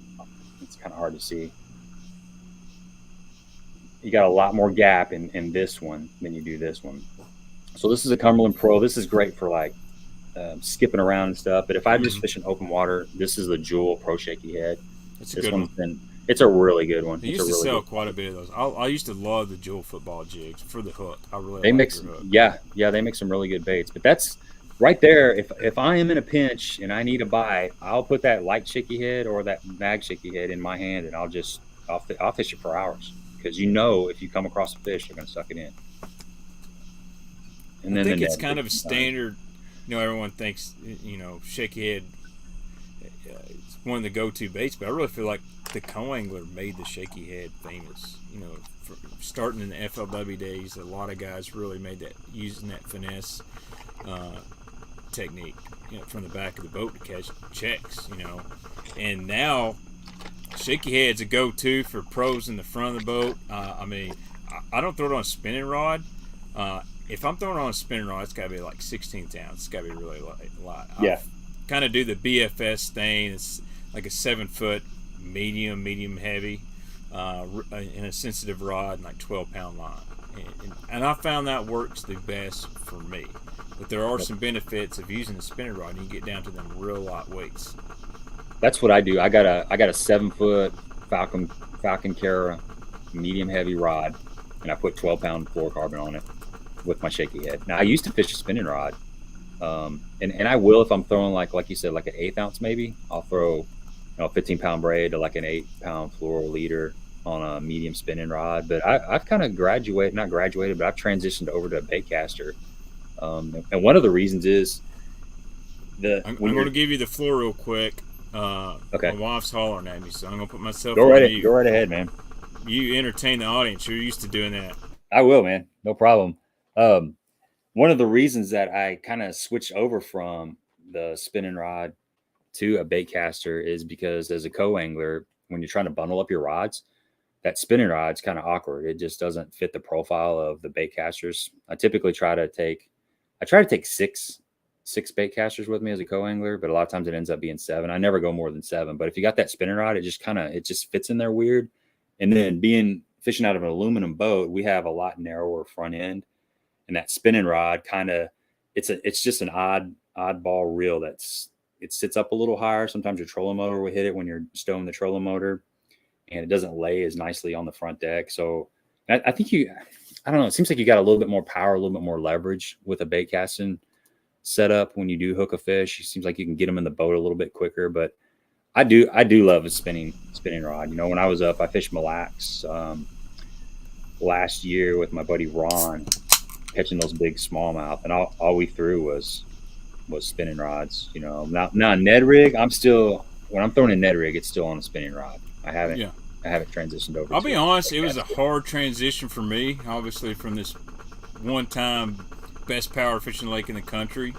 It's kind of hard to see. You got a lot more gap in this one than you do this one. So this is a Cumberland Pro. This is great for like skipping around and stuff. But if I just fish in open water, this is the Jewel Pro Shaky Head. It's a good one. It's a really good one. They used to sell quite a bit of those. I used to love the Jewel football jigs for the hook. I really they mix their hook. Yeah, they make some really good baits. But that's right there. If I am in a pinch and I need a bite, I'll put that light shaky head or that mag shaky head in my hand, and I'll fish it for hours. Because if you come across a fish, they're going to suck it in. And then I think it's kind of a standard. Everyone thinks shaky head is one of the go-to baits, but I really feel like the co-angler made the shaky head famous. Starting in the FLW days, a lot of guys really made that using that finesse technique, from the back of the boat to catch checks. And now shaky head's a go-to for pros in the front of the boat. I don't throw it on a spinning rod. If I'm throwing it on a spinning rod, it's got to be like 16th ounce. It's got to be really light. Yeah. Kind of do the BFS thing. It's like a 7-foot medium heavy, in a sensitive rod and like 12-pound line. And I found that works the best for me. But there are some benefits of using a spinning rod, and you get down to them real light weights. That's what I do. I got a 7-foot Falcon Cara medium heavy rod, and I put 12-pound fluorocarbon on it with my shaky head. Now I used to fish a spinning rod, and I will if I'm throwing like you said, like an 1/8 ounce maybe. I'll throw a 15-pound braid to like an 8-pound fluoro leader on a medium spinning rod. But I've kind of not graduated, but I've transitioned over to a bait caster. And one of the reasons is I'm going to give you the floor real quick. Okay. My wife's hollering at me, so I'm going to put myself Go right ahead, man. You entertain the audience. You're used to doing that. I will, man. No problem. One of the reasons that I kind of switched over from the spinning rod to a bait caster is because as a co-angler, when you're trying to bundle up your rods, that spinning rod's kind of awkward. It just doesn't fit the profile of the bait casters. I typically try to take six bait casters with me as a co-angler, but a lot of times it ends up being 7. I never go more than 7. But if you got that spinning rod, it just fits in there weird. And then fishing out of an aluminum boat, we have a lot narrower front end, and that spinning rod it's just an oddball reel it sits up a little higher. Sometimes your trolling motor will hit it when you're stowing the trolling motor, and it doesn't lay as nicely on the front deck. So I think I don't know. It seems like you got a little bit more power, a little bit more leverage with a bait casting setup when you do hook a fish. It seems like you can get them in the boat a little bit quicker. But I do love a spinning rod. When I was up, I fished Mille Lacs last year with my buddy Ron, catching those big smallmouth, and all we threw was spinning rods. Now Ned rig, when I'm throwing a Ned rig, it's still on a spinning rod. I haven't transitioned over. I'll be honest, it was a hard transition for me, obviously, from this one-time best power fishing lake in the country.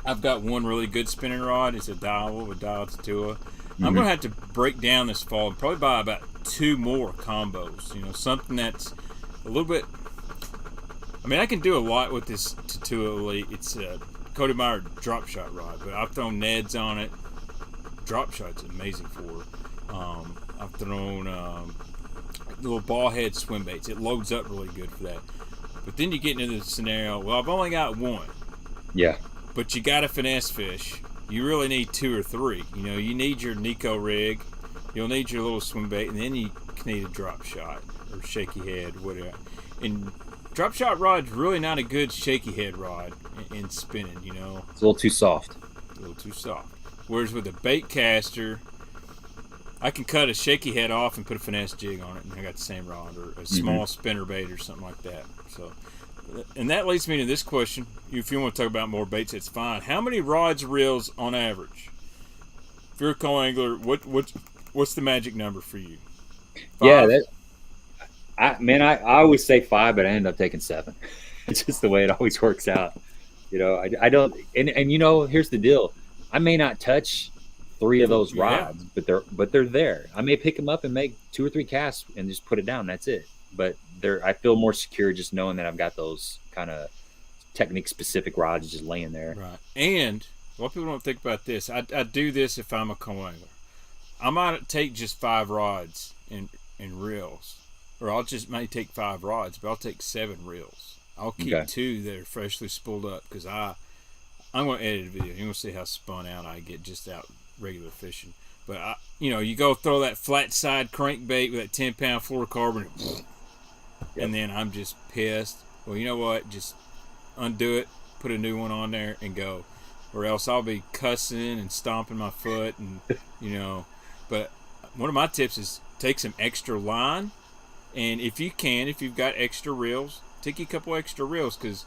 I've got one really good spinning rod. It's a Daiwa with Daiwa Tatua. I'm going to have to break down this fall and probably buy about 2 more combos. Something that's a little bit. I can do a lot with this Tatua Elite. It's a Cody Meyer drop shot rod, but I've thrown Neds on it. drop shot's amazing for. I've thrown little ball head swim baits. It loads up really good for that. But then you get into the scenario, well, I've only got one. Yeah. But you got a finesse fish. You really need 2 or 3. You need your Nico rig. You'll need your little swim bait, and then you can need a drop shot or shaky head, whatever. And drop shot rod's really not a good shaky head rod in spinning, It's a little too soft. A little too soft. Whereas with a bait caster, I can cut a shaky head off and put a finesse jig on it, and I got the same rod, or a small spinner bait or something like that. So, and that leads me to this question. If you want to talk about more baits, it's fine. How many rods, reels on average? If you're a co-angler, what's the magic number for you? 5? Yeah, I always say 5, but I end up taking 7. It's just the way it always works out. I don't, and here's the deal. I may not touch 3 of those rods, but they're there. I may pick them up and make 2 or 3 casts and just put it down. That's it. But I feel more secure just knowing that I've got those kind of technique specific rods just laying there. Right. And a lot of people don't think about this. I do this if I'm a co-angler. I might take just 5 rods and reels, or I'll just may take 5 rods, but I'll take 7 reels. I'll keep 2 that are freshly spooled up because I'm going to edit a video. You're going to see how spun out I get just out regular fishing. But you go throw that flat side crankbait with that 10-pound fluorocarbon, and then I'm just pissed. Well, you know what? Just undo it, put a new one on there, and go. Or else I'll be cussing and stomping my foot, and But one of my tips is take some extra line, and if you've got extra reels, take a couple extra reels because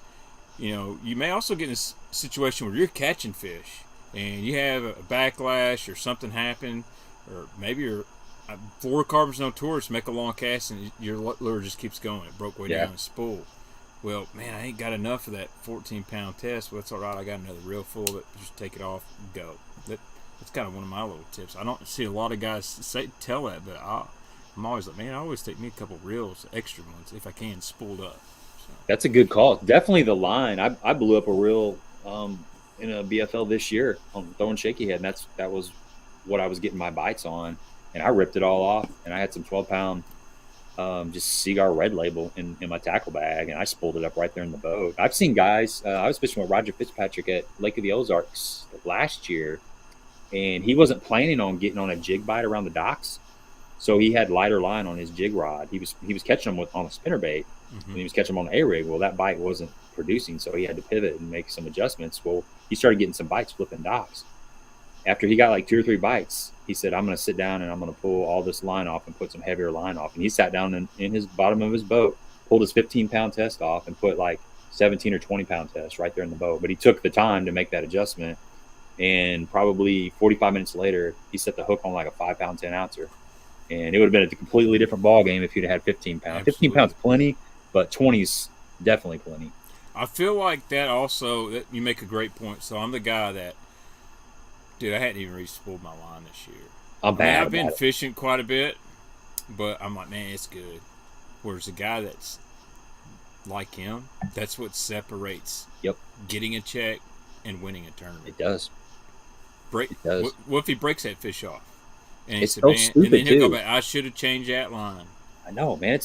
you may also get in a situation where you're catching fish and you have a backlash or something happen, or maybe your fluorocarbons no tourists make a long cast and your lure just keeps going. It broke way down the spool. Well, man, I ain't got enough of that 14-pound test. Well, that's all right. I got another reel full of it. Just take it off and go. That's kind of one of my little tips. I don't see a lot of guys tell that, but I'm always like, man, I always take me a couple reels, extra ones, if I can, spooled up. So. That's a good call. Definitely the line. I blew up a reel in a BFL this year on throwing shaky head, and that was what I was getting my bites on, and I ripped it all off, and I had some 12-pound just Seagar red label in my tackle bag, and I spooled it up right there in the boat. I've seen guys. I was fishing with Roger Fitzpatrick at Lake of the Ozarks last year, and he wasn't planning on getting on a jig bite around the docks, so he had lighter line on his jig rod. He was catching them on a spinner bait, and he was catching them on the A-rig. Well, that bite wasn't producing, so he had to pivot and make some adjustments. Well, he started getting some bites flipping docks. After he got like 2 or 3 bites, he said, I'm going to sit down and I'm going to pull all this line off and put some heavier line off. And he sat down in his bottom of his boat, pulled his 15-pound test off and put like 17 or 20-pound test right there in the boat. But he took the time to make that adjustment. And probably 45 minutes later, he set the hook on like a 5-pound 10-ouncer. And it would have been a completely different ball game if he'd had 15 pounds. 15 pounds plenty, but 20's definitely plenty. I feel like that also, that you make a great point. So I'm the guy that, dude, I hadn't even re-spooled my line this year. I've been fishing quite a bit, but I'm like, man, it's good. Whereas a guy that's like him, that's what separates getting a check and winning a tournament. It does. It does. What if he breaks that fish off? And it's so stupid, and then he'll too. go back, I should have changed that line. I know, man.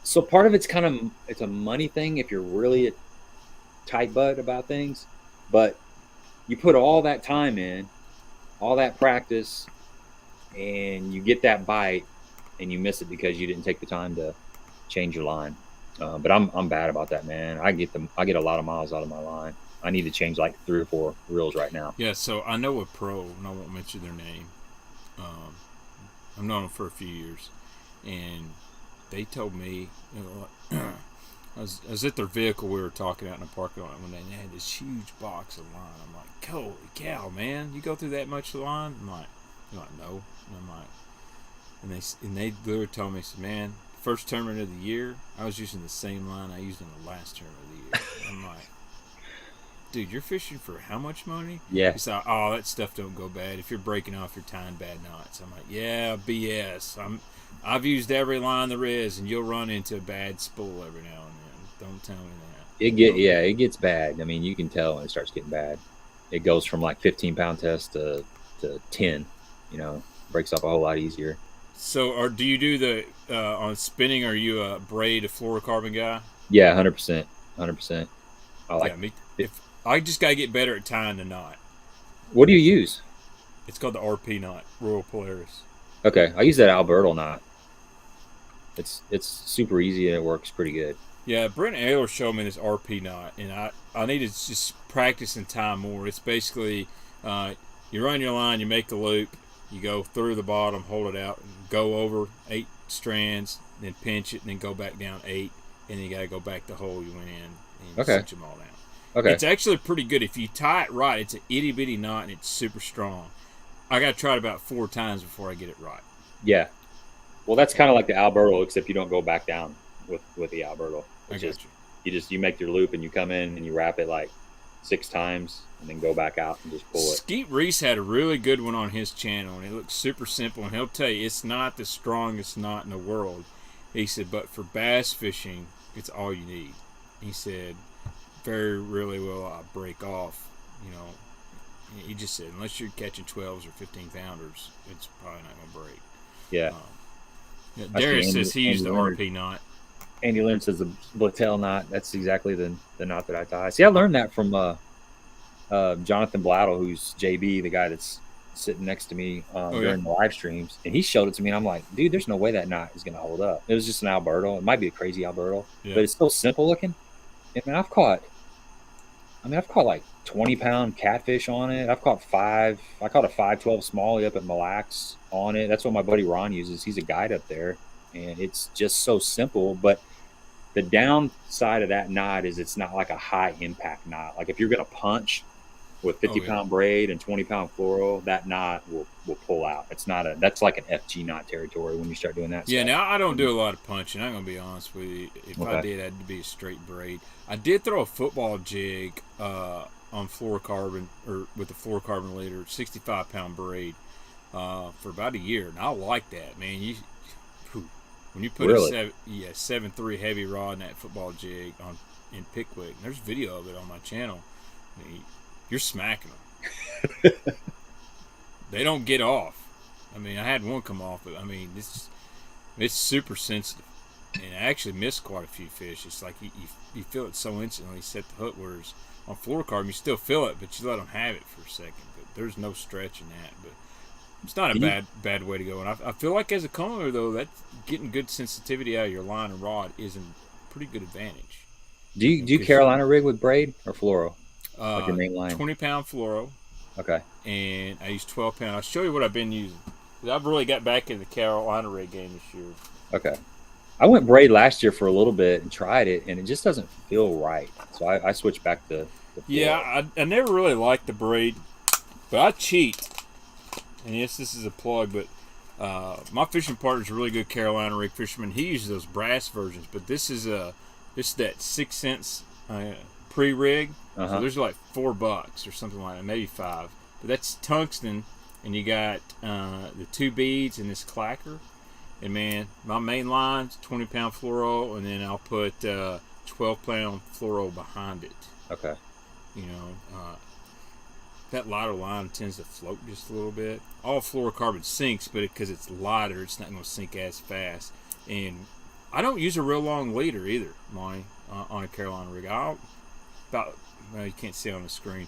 So part of it's it's a money thing if you're really a tight butt about things, but you put all that time in, all that practice, and you get that bite, and you miss it because you didn't take the time to change your line. But I'm bad about that, man. I get a lot of miles out of my line. I need to change like 3 or 4 reels right now. Yeah, so I know a pro, and I won't mention their name. I've known them for a few years, and they told me, I was at their vehicle. We were talking out in the parking lot when they had this huge box of line. I'm like, holy cow, man! You go through that much line? I'm like, no. And I'm like, and they literally told me, said, man, first tournament of the year, I was using the same line I used in the last tournament of the year. I'm like, dude, you're fishing for how much money? Yeah. He's like, oh, that stuff don't go bad. If you're breaking off, you're tying bad knots. I'm like, yeah, BS. I've used every line there is, and you'll run into a bad spool every now and then. Don't tell me that. It gets bad. I mean, you can tell when it starts getting bad. It goes from like 15-pound test to to 10. Breaks up a whole lot easier. So, or do you do the on spinning? Are you a braid, a fluorocarbon guy? Yeah, 100%, 100%. I like. Yeah, me. If I just gotta get better at tying the knot. What do you use? It's called the RP knot, Royal Polaris. Okay, I use that Alberto knot. It's super easy and it works pretty good. Yeah, Brent Ayler showed me this RP knot, and I need to just practice and tie more. It's basically you run your line, you make the loop, you go through the bottom, hold it out, and go over 8 strands, then pinch it, and then go back down 8, and then you got to go back the hole you went in and cinch them all down. Okay. It's actually pretty good. If you tie it right, it's an itty-bitty knot, and it's super strong. I got to try it about 4 times before I get it right. Yeah. Well, that's kind of like the Alberto, except you don't go back down with the Alberto. It's you make your loop and you come in and you wrap it like 6 times and then go back out and just pull it. Skeet Reese had a really good one on his channel, and it looks super simple, and he'll tell you it's not the strongest knot in the world. He said, but for bass fishing, it's all you need. He said, very rarely will I break off. He just said, unless you're catching 12s or 15 pounders, it's probably not going to break. Yeah. Darius says he used the RP knot. Andy Lynn says the Blatel knot. That's exactly the knot that I tie. See, I learned that from Jonathan Blattle, who's JB, the guy that's sitting next to me during the live streams, and he showed it to me, and I'm like, dude, there's no way that knot is going to hold up. It was just an Alberto. It might be a crazy Alberto, but it's still simple looking. And I've caught like 20-pound catfish on it. I caught a 512 smallie up at Mille Lacs on it. That's what my buddy Ron uses. He's a guide up there, and it's just so simple. But the downside of that knot is it's not like a high impact knot. Like if you're going to punch with 50-pound braid and 20-pound fluoro, that knot will pull out. That's like an FG knot territory when you start doing that. Yeah, stuff. Now I don't do a lot of punching. I'm going to be honest with you. If I did, I'd be a straight braid. I did throw a football jig on fluorocarbon, or with the fluorocarbon leader, 65-pound braid for about a year, and I like that, man. When you put a 7.3 heavy rod in that football jig in Pickwick, and there's video of it on my channel, you're smacking them. They don't get off. I had one come off, but it's super sensitive, and I actually missed quite a few fish. It's like you feel it so instantly. You set the hook, whereas on fluorocarbon you still feel it, but you let them have it for a second. But there's no stretch in that. But it's not a bad way to go. And I feel like as a caller, though, that getting good sensitivity out of your line and rod is a pretty good advantage. Do you Carolina rig with braid or fluoro? Like your main line? 20-pound fluoro. Okay. And I use 12-pound. I'll show you what I've been using. I've really got back in the Carolina rig game this year. Okay. I went braid last year for a little bit and tried it, and it just doesn't feel right. So I switched back to the fluoro. Yeah, I never really liked the braid, but I cheat. And yes, this is a plug, but my fishing partner's a really good Carolina rig fisherman. He uses those brass versions, but this is that 6 cents pre-rig. So there's like $4 or something like that, maybe 5. But that's tungsten, and you got the 2 beads and this clacker. And man, my main line's 20-pound fluoro, and then I'll put 12-pound fluoro behind it. Okay. That lighter line tends to float just a little bit. All fluorocarbon sinks, but because it's lighter, it's not going to sink as fast. And I don't use a real long leader either, Monty, on a Carolina rig. You can't see it on the screen.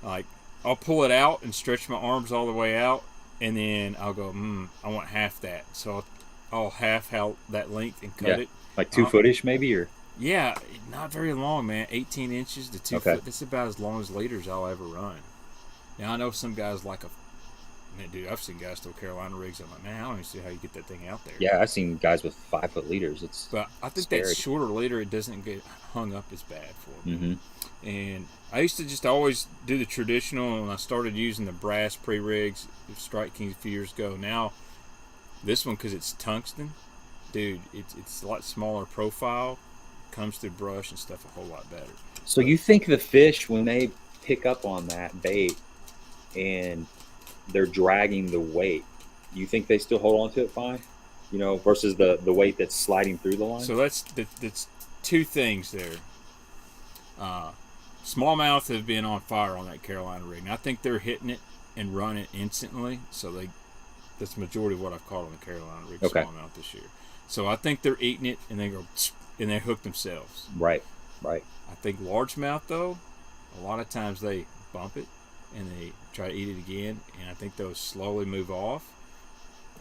Like, I'll pull it out and stretch my arms all the way out, and then I'll go, I want half that. So I'll half out that length and cut it. Like 2 footish maybe, or? Yeah, not very long, man. 18 inches to 2 foot. That's about as long as leaders I'll ever run. Now, I know some guys dude, I've seen guys throw Carolina rigs. I'm like, man, I don't even see how you get that thing out there. Yeah, I've seen guys with 5-foot leaders. But I think that shorter leader, it doesn't get hung up as bad for me. Mm-hmm. And I used to just always do the traditional, and I started using the brass pre-rigs, Strike Kings a few years ago. Now, this one, because it's tungsten, dude, it's a lot smaller profile, comes through brush and stuff a whole lot better. So you think the fish, when they pick up on that bait and they're dragging the weight, you think they still hold on to it fine? Versus the weight that's sliding through the line? So that's 2 things there. Smallmouth have been on fire on that Carolina rig. And I think they're hitting it and run it instantly. So that's the majority of what I've caught on the Carolina rig Okay. smallmouth this year. So I think they're eating it and they go and they hook themselves. Right. I think largemouth though, a lot of times they bump it and they try to eat it again, and I think those slowly move off.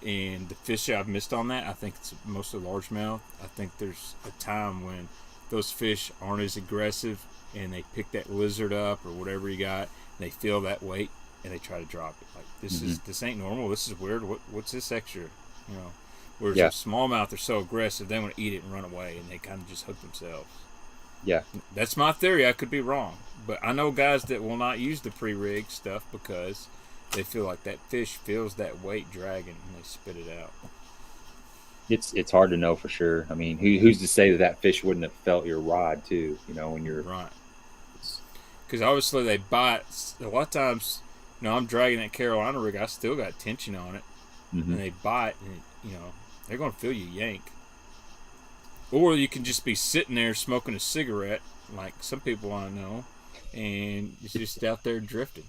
And the fish I've missed on that, I think it's mostly largemouth. I think there's a time when those fish aren't as aggressive and they pick that lizard up or whatever you got, and they feel that weight and they try to drop it. Like this ain't normal. This is weird. What's this extra? You know, whereas the smallmouth are so aggressive, they want to eat it and run away, and they kind of just hook themselves. Yeah, that's my theory. I could be wrong, but I know guys that will not use the pre-rig stuff because they feel like that fish feels that weight dragging and they spit it out. It's hard to know for sure. I mean, who's to say that fish wouldn't have felt your rod too? You know, when you're right. Because obviously they bite. A lot of times, you know, I'm dragging that Carolina rig. I still got tension on it, and they bite, and you know, they're going to feel you yank. Or you can just be sitting there smoking a cigarette, like some people I know, and it's just out there drifting.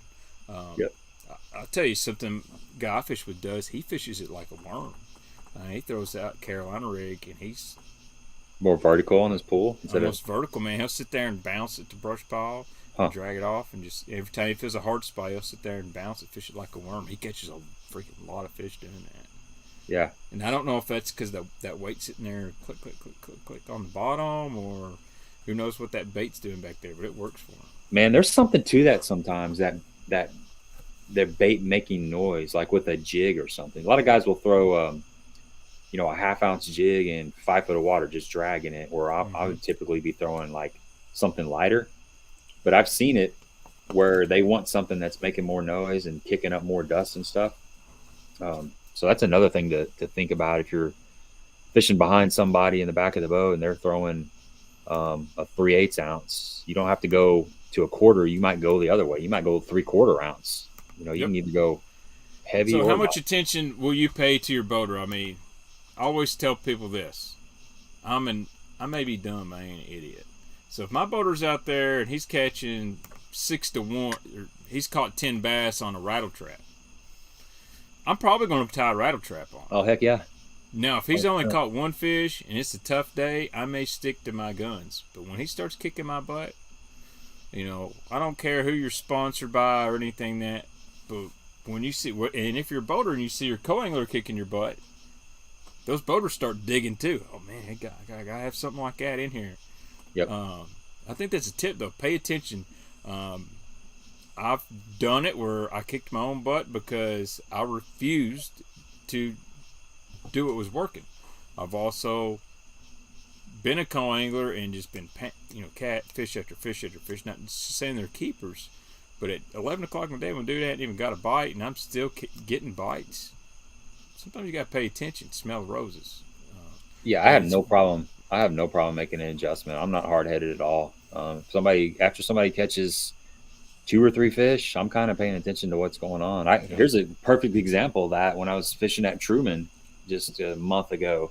I'll tell you something. Guy I fish with does. He fishes it like a worm. He throws out Carolina rig, and he's more vertical on his pool. Almost vertical, man. He'll sit there and bounce it to brush pile, and drag it off, and just every time he feels a hard spot, he'll sit there and bounce it, fish it like a worm. He catches a freaking lot of fish doing that. Yeah. And I don't know if that's because that weight's sitting there click, click, click, click, click on the bottom, or who knows what that bait's doing back there, but it works for him. Man, there's something to that sometimes, that bait making noise, like with a jig or something. A lot of guys will throw, you know, a half-ounce jig in 5 foot of water, just dragging it, or I would typically be throwing like something lighter. But I've seen it where they want something that's making more noise and kicking up more dust and stuff. So that's another thing to think about if you're fishing behind somebody in the back of the boat and they're throwing a 3/8 ounce. You don't have to go to a quarter. You might go the other way. You might go 3/4 ounce. You know, you need to go heavy. So how much attention will you pay to your boater? I mean, I always tell people this. I may be dumb, I ain't an idiot. So if my boater's out there and he's catching 6 to 1, or he's caught 10 bass on a rattle trap, I'm probably going to tie a rattle trap on. Oh, heck yeah. Now, if he's only caught one fish and it's a tough day, I may stick to my guns. But when he starts kicking my butt, you know, I don't care who you're sponsored by or anything that, but when you see, and if you're a boater and you see your co-angler kicking your butt, those boaters start digging too. Oh man, I gotta have something like that in here. Yep. I think that's a tip though. Pay attention. I've done it where I kicked my own butt because I refused to do what was working. I've also been a co-angler and just been, cat fish after fish after fish. Not saying they're keepers, but at 11 o'clock in the day when dude hadn't even got a bite and I'm still getting bites. Sometimes you got to pay attention, smell the roses. Yeah, I have no problem. I have no problem making an adjustment. I'm not hard-headed at all. After somebody catches 2 or 3 fish, I'm kind of paying attention to what's going on. Here's a perfect example of that. When I was fishing at Truman just a month ago,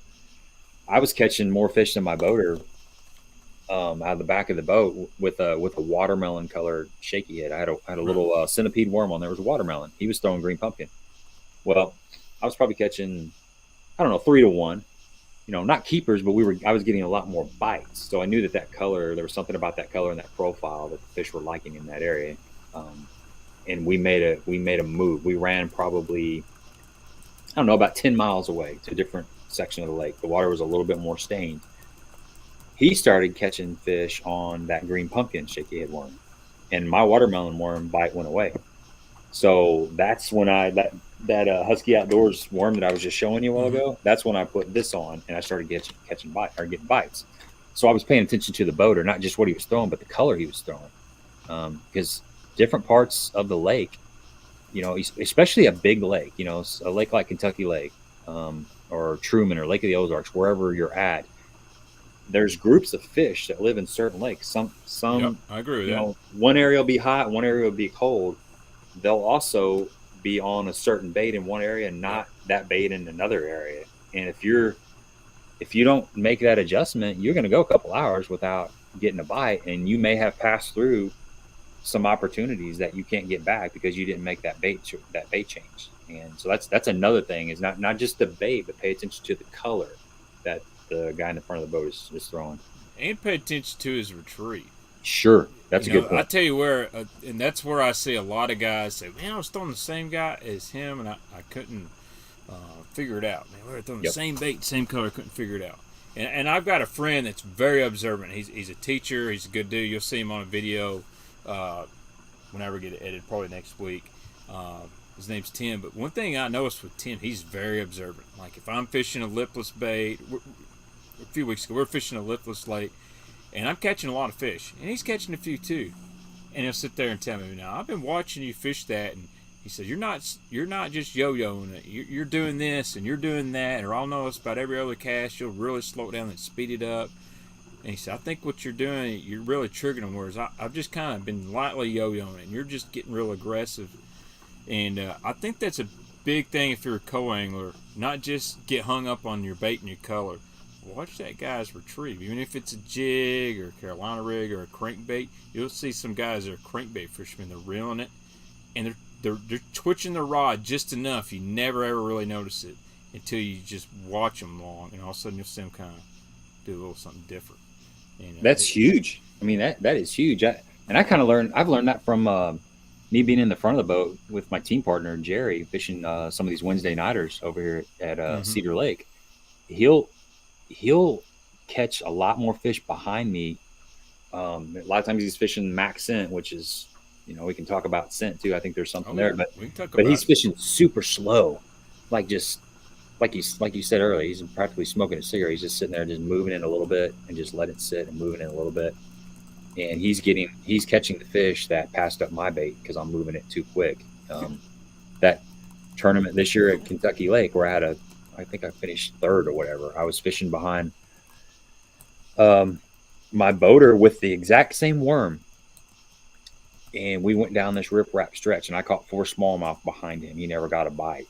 I was catching more fish than my boater out of the back of the boat with a watermelon colored shaky head. I had a little centipede worm on there. It was a watermelon. He was throwing green pumpkin. Well, I was probably catching, 3 to 1. You know, not keepers, but I was getting a lot more bites. So I knew that color, there was something about that color and that profile that the fish were liking in that area. And we made a move. We ran probably, about 10 miles away to a different section of the lake. The water was a little bit more stained. He started catching fish on that green pumpkin shaky head worm, and my watermelon worm bite went away. So that's when that Husky Outdoors worm that I was just showing you a while ago, that's when I put this on and I started getting bites. So I was paying attention to the boater, not just what he was throwing, but the color he was throwing. Because different parts of the lake, especially a big lake, a lake like Kentucky Lake or Truman or Lake of the Ozarks, wherever you're at, there's groups of fish that live in certain lakes. Some I agree with that. One area will be hot, one area will be cold. They'll also be on a certain bait in one area and not that bait in another area. And if you don't make that adjustment, you're going to go a couple hours without getting a bite, and you may have passed through some opportunities that you can't get back because you didn't make that bait change. And so that's another thing, is not just the bait, but pay attention to the color that the guy in the front of the boat is throwing. And pay attention to his retrieve. Sure, that's a good point. I tell you where, and that's where I see a lot of guys say, man, I was throwing the same guy as him, and I couldn't figure it out. Man, we were throwing the same bait, same color, couldn't figure it out. And I've got a friend that's very observant. He's a teacher. He's a good dude. You'll see him on a video whenever I get it edited, probably next week. His name's Tim. But one thing I noticed with Tim, he's very observant. Like if I'm fishing a lipless bait, a few weeks ago, we were fishing a lipless lake, and I'm catching a lot of fish, and he's catching a few too. And he'll sit there and tell me, now I've been watching you fish that, and he said, you're not just yo-yoing it. You're doing this and you're doing that. Or I'll notice about every other cast, you'll really slow it down and speed it up. And he said, I think what you're doing, you're really triggering them. Whereas I've just kind of been lightly yo-yoing it, and you're just getting real aggressive. And I think that's a big thing if you're a co-angler. Not just get hung up on your bait and your color. Watch that guy's retrieve. Even if it's a jig or a Carolina rig or a crankbait, you'll see some guys that are crankbait fishermen. They're reeling it, and they're twitching the rod just enough. You never ever really notice it until you just watch them long, and all of a sudden you'll see them kind of do a little something different. And, that's huge. I mean, that is huge. I've learned that from me being in the front of the boat with my team partner Jerry, fishing some of these Wednesday nighters over here at Cedar Lake. He'll catch a lot more fish behind me. A lot of times he's fishing max scent, which is, we can talk about scent too. I think there's something there, but he's fishing super slow, like just like you said earlier. He's practically smoking a cigarette. He's just sitting there, just moving it a little bit and just let it sit and moving it a little bit. And he's catching the fish that passed up my bait because I'm moving it too quick. That tournament this year at Kentucky Lake, where I think I finished third or whatever. I was fishing behind my boater with the exact same worm. And we went down this rip-rap stretch, and I caught 4 smallmouth behind him. He never got a bite.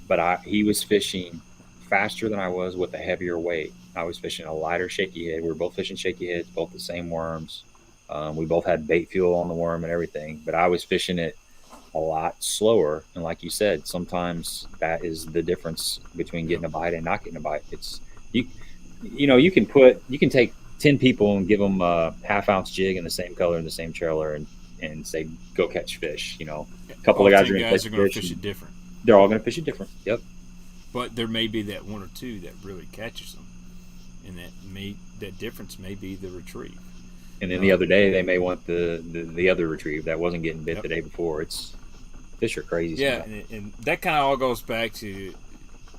But he was fishing faster than I was with a heavier weight. I was fishing a lighter shaky head. We were both fishing shaky heads, both the same worms. We both had bait fuel on the worm and everything. But I was fishing it a lot slower. And like you said, sometimes that is the difference between getting a bite and not getting a bite. It's you can take 10 people and give them a half-ounce jig in the same color and the same trailer and say, go catch fish. A couple of guys are going to fish it different. They're all going to fish it different. Yep. But there may be that one or two that really catches them, and that difference may be the retrieve. And then the other day they may want the other retrieve that wasn't getting bit the day before. Fish are crazy. Yeah, and that kind of all goes back to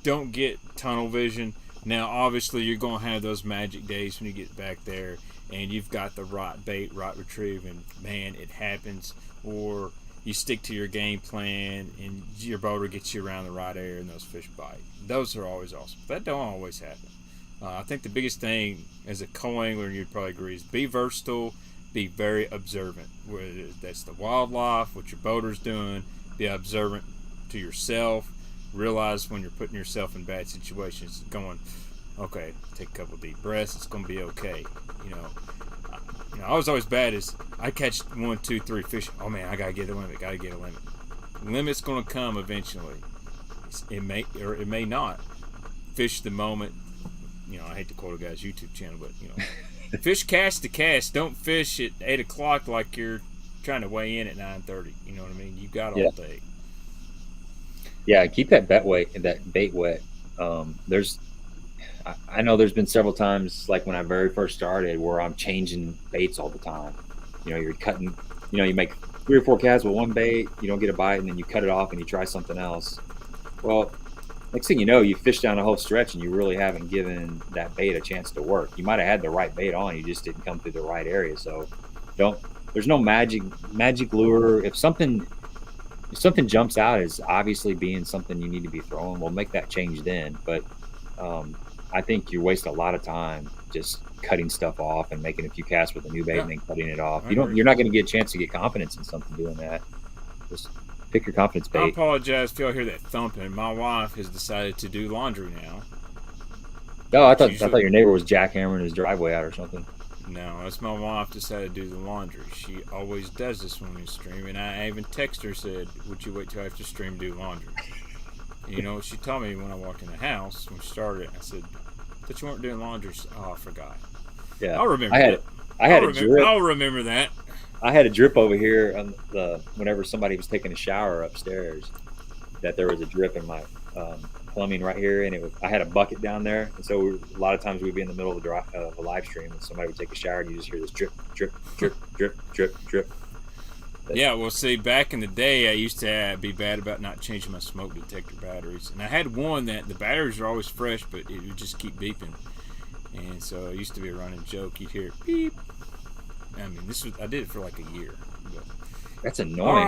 don't get tunnel vision. Now, obviously, you're going to have those magic days when you get back there and you've got the right bait, right retrieve, and man, it happens. Or you stick to your game plan and your boater gets you around the right area and those fish bite. Those are always awesome. That don't always happen. I think the biggest thing as a co-angler, and you'd probably agree, is be versatile, be very observant. Whether that's the wildlife, what your boater's doing, be observant to yourself. Realize when you're putting yourself in bad situations, going, okay, take a couple deep breaths, it's going to be okay. I was always bad as I catch 1, 2, 3 fish. Oh man, I got to get a limit, Limit's going to come eventually. It may or it may not. Fish the moment. I hate to quote a guy's YouTube channel, but fish cast to cast. Don't fish at 8 o'clock like you're trying to weigh in at 9:30. You know what I mean? You got all day. Yeah, keep that bait wet. I know there's been several times, like when I very first started, where I'm changing baits all the time. You're cutting. You make 3 or 4 casts with one bait, you don't get a bite, and then you cut it off and you try something else. Well, next thing you know, you fish down a whole stretch and you really haven't given that bait a chance to work. You might have had the right bait on, you just didn't come through the right area. So there's no magic lure. If something jumps out as obviously being something you need to be throwing, we'll make that change then. But I think you waste a lot of time just cutting stuff off and making a few casts with a new bait and then cutting it off. You're not going to get a chance to get confidence in something doing that. Just pick your confidence bait. I apologize if y'all hear that thumping. My wife has decided to do laundry now. Oh, I thought your neighbor was jackhammering his driveway out or something. No, that's my wife decided to do the laundry. She always does this when we stream, and I even text her said, "Would you wait till after stream to do laundry?" And you know what she told me when I walked in the house when we started? I said, "That you weren't doing laundry." She said, "Oh, I forgot." Yeah, I'll remember. I had a drip. I'll remember that. I had a drip over here on whenever somebody was taking a shower upstairs, that there was a drip in my plumbing right here, and I had a bucket down there, and so a lot of times we'd be in the middle of a live stream, and somebody would take a shower, and you just hear this drip, drip, drip, drip, drip, drip. Yeah, well, see, back in the day, I used to be bad about not changing my smoke detector batteries, and I had one that the batteries were always fresh, but it would just keep beeping, and so it used to be a running joke. You'd hear it beep. I mean, I did it for like a year. But. That's annoying.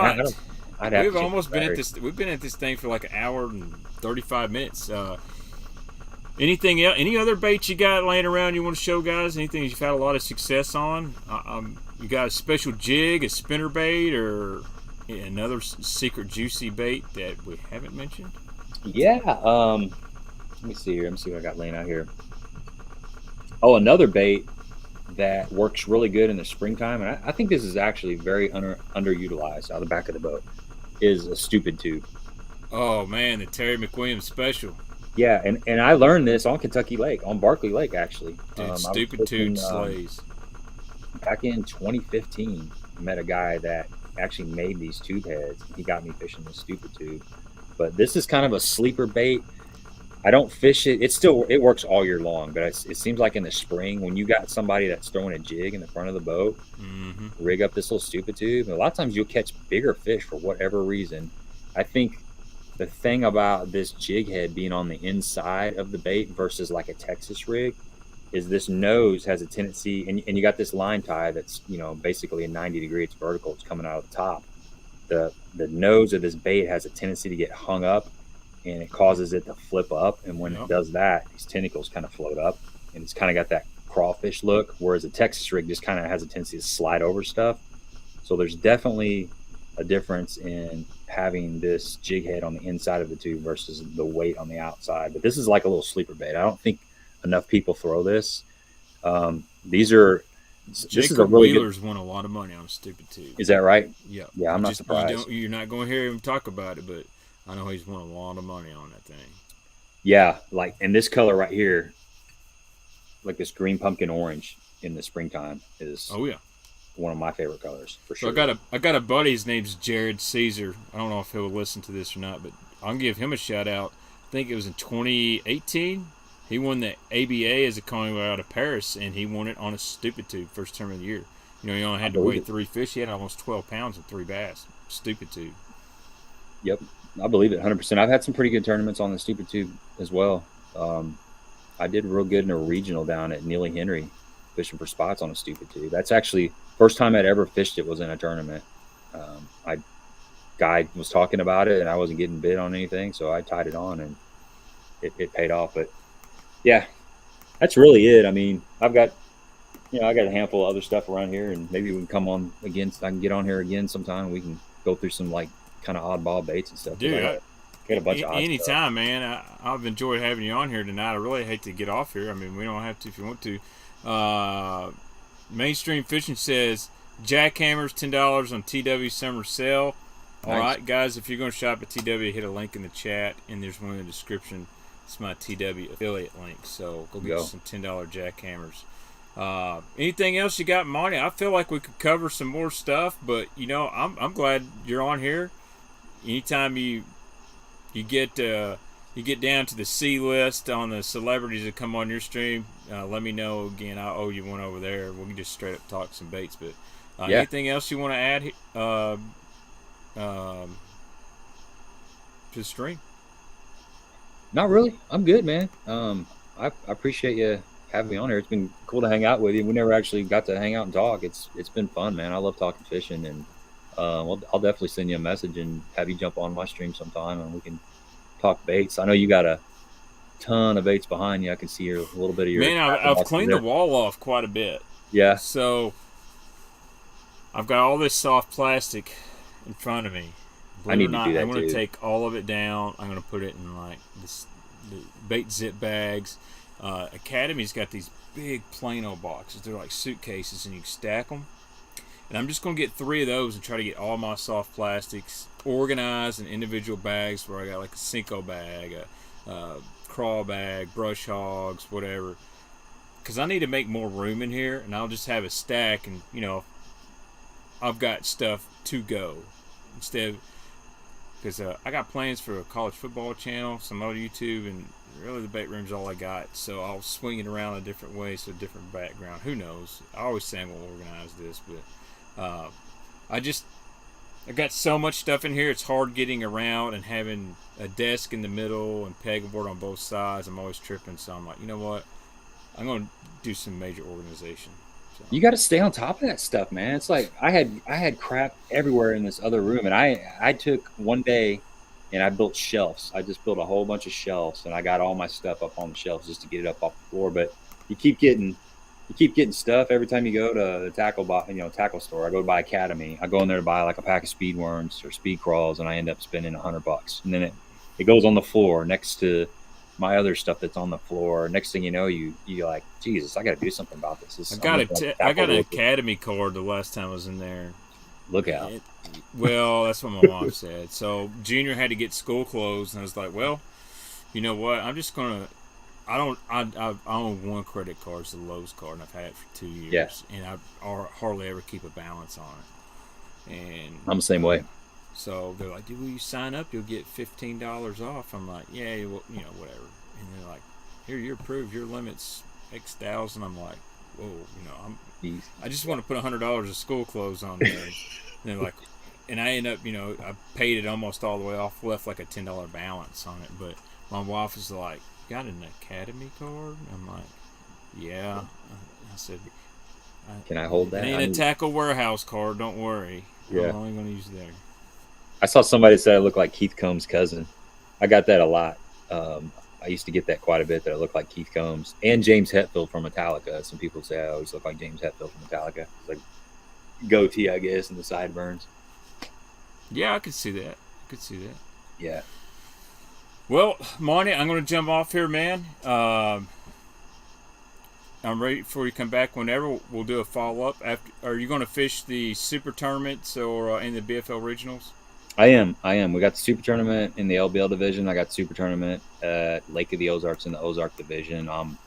Right. We've almost been at this. We've been at this thing for like an hour and 35 minutes. Anything else? Any other baits you got laying around you want to show, guys? Anything you've had a lot of success on? You got a special jig, a spinner bait, or another secret juicy bait that we haven't mentioned? Yeah. Let me see here. Let me see what I got laying out here. Oh, another bait that works really good in the springtime, and I think this is actually very underutilized out of the back of the boat, is a stupid tube. Oh man, the Terry McWilliams special. Yeah, and I learned this on Kentucky Lake, on Barkley Lake actually. Dude, stupid tube slays. Back in 2015, I met a guy that actually made these tube heads. He got me fishing this stupid tube. But this is kind of a sleeper bait. I don't fish it. It works all year long, but it seems like in the spring when you got somebody that's throwing a jig in the front of the boat, rig up this little stupid tube. And a lot of times you'll catch bigger fish for whatever reason. I think the thing about this jig head being on the inside of the bait versus like a Texas rig is this nose has a tendency, and you got this line tie that's, basically a 90 degree, it's vertical, it's coming out of the top. The nose of this bait has a tendency to get hung up, and it causes it to flip up. And when it does that, these tentacles kind of float up, and it's kind of got that crawfish look, whereas a Texas rig just kind of has a tendency to slide over stuff. So there's definitely a difference in having this jig head on the inside of the tube versus the weight on the outside. But this is like a little sleeper bait. I don't think enough people throw this. Jacob Wheeler's won a lot of money on a stupid tube. Is that right? Yeah. Yeah, I'm not surprised. You're not going to hear him talk about it, but I know he's won a lot of money on that thing. Yeah, like in this color right here, like this green pumpkin orange in the springtime is one of my favorite colors for sure. So I got a buddy, his name's Jared Caesar. I don't know if he'll listen to this or not, but I'll give him a shout out. I think it was in 2018. He won the ABA as a conway out of Paris, and he won it on a stupid tube, first term of the year. He only had to weigh 3 fish. He had almost 12 pounds and 3 bass. Stupid tube. Yep, I believe it 100%. I've had some pretty good tournaments on the stupid tube as well. I did real good in a regional down at Neely Henry, fishing for spots on a stupid tube. That's actually first time I'd ever fished it was in a tournament. Guy was talking about it, and I wasn't getting bid on anything, so I tied it on, and it paid off. But yeah, that's really it. I mean, I got a handful of other stuff around here, and maybe we can come on again. I can get on here again sometime. And we can go through some like kind of oddball baits and stuff. Dude, I got a bunch of odd anytime, man. I've enjoyed having you on here tonight. I really hate to get off here. I mean, we don't have to if you want to. Mainstream Fishing says jackhammers $10 on TW summer sale. All right, guys, if you're going to shop at TW, hit a link in the chat, and there's one in the description. It's my TW affiliate link, so go get you some $10 jackhammers. Anything else you got, Monty? I feel like we could cover some more stuff, but I'm glad you're on here. Anytime you get down to the C list on the celebrities that come on your stream, let me know. Again, I owe you one over there. We can just straight up talk some baits. But anything else you want to add to the stream? Not really. I'm good, man. I appreciate you having me on here. It's been cool to hang out with you. We never actually got to hang out and talk. It's been fun, man. I love talking fishing, and I'll definitely send you a message and have you jump on my stream sometime, and we can talk baits. I know you got a ton of baits behind you. I can see a little bit of your. Man, I've cleaned the wall off quite a bit. Yeah. So I've got all this soft plastic in front of me. I need to do that I'm going to take all of it down. I'm going to put it in like the bait zip bags. Academy's got these big Plano boxes. They're like suitcases, and you can stack them. And I'm just going to get 3 of those and try to get all my soft plastics organized in individual bags where I got like a Cinco bag, a crawl bag, brush hogs, whatever. Because I need to make more room in here, and I'll just have a stack, and, you know, I've got stuff to go. Instead of, because I got plans for a college football channel, some other YouTube, and really the bait room's all I got. So I'll swing it around a different way, so a different background. Who knows? I always say I'm going to organize this, but I got so much stuff in here, it's hard getting around, and having a desk in the middle and pegboard on both sides, I'm always tripping. So I'm like, you know what? I'm going to do some major organization. So. You got to stay on top of that stuff, man. It's like I had crap everywhere in this other room, and I took one day and I built shelves. I just built a whole bunch of shelves, and I got all my stuff up on the shelves just to get it up off the floor. But you keep getting stuff every time you go to the tackle store. I go to buy Academy. I go in there to buy like a pack of speed worms or speed crawls, and I end up spending $100. And then it goes on the floor next to my other stuff that's on the floor. Next thing you know, you're like, Jesus, I got to do something about this. I got an Academy card the last time I was in there. Look out. Well, that's what my mom said. So Junior had to get school clothes, and I was like, well, you know what? I'm just gonna. I own 1 credit card, it's the Lowe's card, and I've had it for 2 years. Yeah. And I hardly ever keep a balance on it. And I'm the same way. So they're like, will you sign up? You'll get $15 off. I'm like, yeah, well, you know, whatever. And they're like, here, you're approved. Your limit's X thousand. I'm like, whoa, you know, I just want to put $100 of school clothes on there. And they're like, and I end up, you know, I paid it almost all the way off, left like a $10 balance on it. But my wife was like, got an Academy card? I'm like, yeah. I said, can I hold that? It ain't a Tackle Warehouse card, don't worry. Yeah. I'm only going to use it there. I saw somebody say I look like Keith Combs' cousin. I got that a lot. I used to get that quite a bit, that I look like Keith Combs and James Hetfield from Metallica. Some people say I always look like James Hetfield from Metallica. It's like goatee, I guess, and the sideburns. Yeah, I could see that. Yeah. Well, Monty, I'm going to jump off here, man. I'm ready for you to come back whenever. We'll do a follow-up. Are you going to fish the Super Tournaments or in the BFL Regionals? I am. We got the Super Tournament in the LBL division. I got the Super Tournament at Lake of the Ozarks in the Ozark division. I'm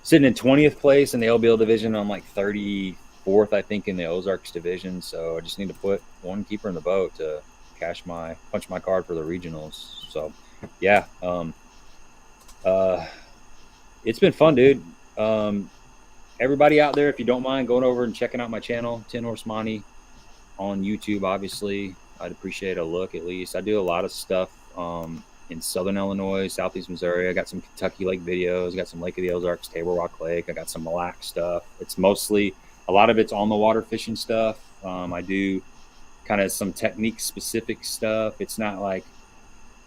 sitting in 20th place in the LBL division. I'm like 34th, I think, in the Ozarks division. So I just need to put 1 keeper in the boat to punch my card for the regionals. So, yeah. It's been fun, dude. Everybody out there, if you don't mind going over and checking out my channel, 10 Horse Monty on YouTube, obviously. I'd appreciate a look at least. I do a lot of stuff in Southern Illinois, Southeast Missouri. I got some Kentucky Lake videos. I got some Lake of the Ozarks, Table Rock Lake. I got some Mille Lacs stuff. It's mostly, a lot of it's on the water fishing stuff. I do kind of some technique specific stuff. It's not like,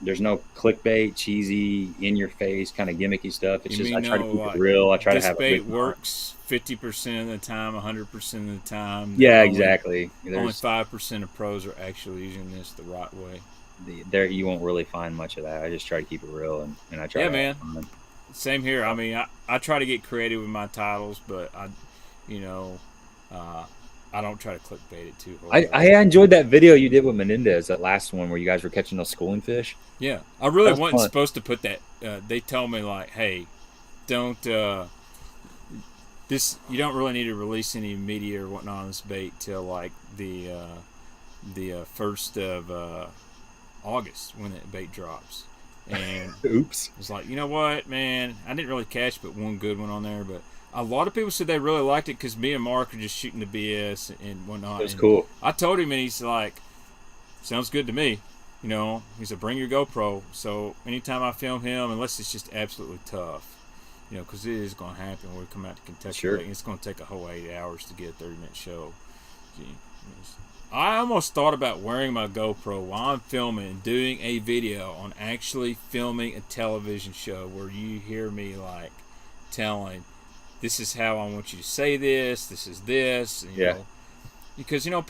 there's no clickbait, cheesy, in your face kind of gimmicky stuff. It's I try to keep it real. I try to have bait works 50% of the time, 100% of the time. Yeah, exactly. Only 5% of pros are actually using this the right way. There, you won't really find much of that. I just try to keep it real, and I try. Yeah, man. Same here. I mean, I try to get creative with my titles, but I don't try to clickbait it too hard. I enjoyed that video you did with Menendez, that last one where you guys were catching those schooling fish. Yeah, I really wasn't supposed to put that. They told me like, hey, don't you don't really need to release any media or whatnot on this bait till like the 1st of August when that bait drops. And oops, it's like, you know what, man, I didn't really catch but one good one on there, but a lot of people said they really liked it because me and Mark are just shooting the BS and whatnot. It was cool. I told him, and he's like, sounds good to me. You know, he said, bring your GoPro. So anytime I film him, unless it's just absolutely tough, you know, because it is going to happen when we come out to Kentucky. Sure. It's going to take a whole 8 hours to get a 30-minute show. I almost thought about wearing my GoPro while I'm filming and doing a video on actually filming a television show where you hear me, like, telling, this is how I want you to say this is this. You know, because, you know,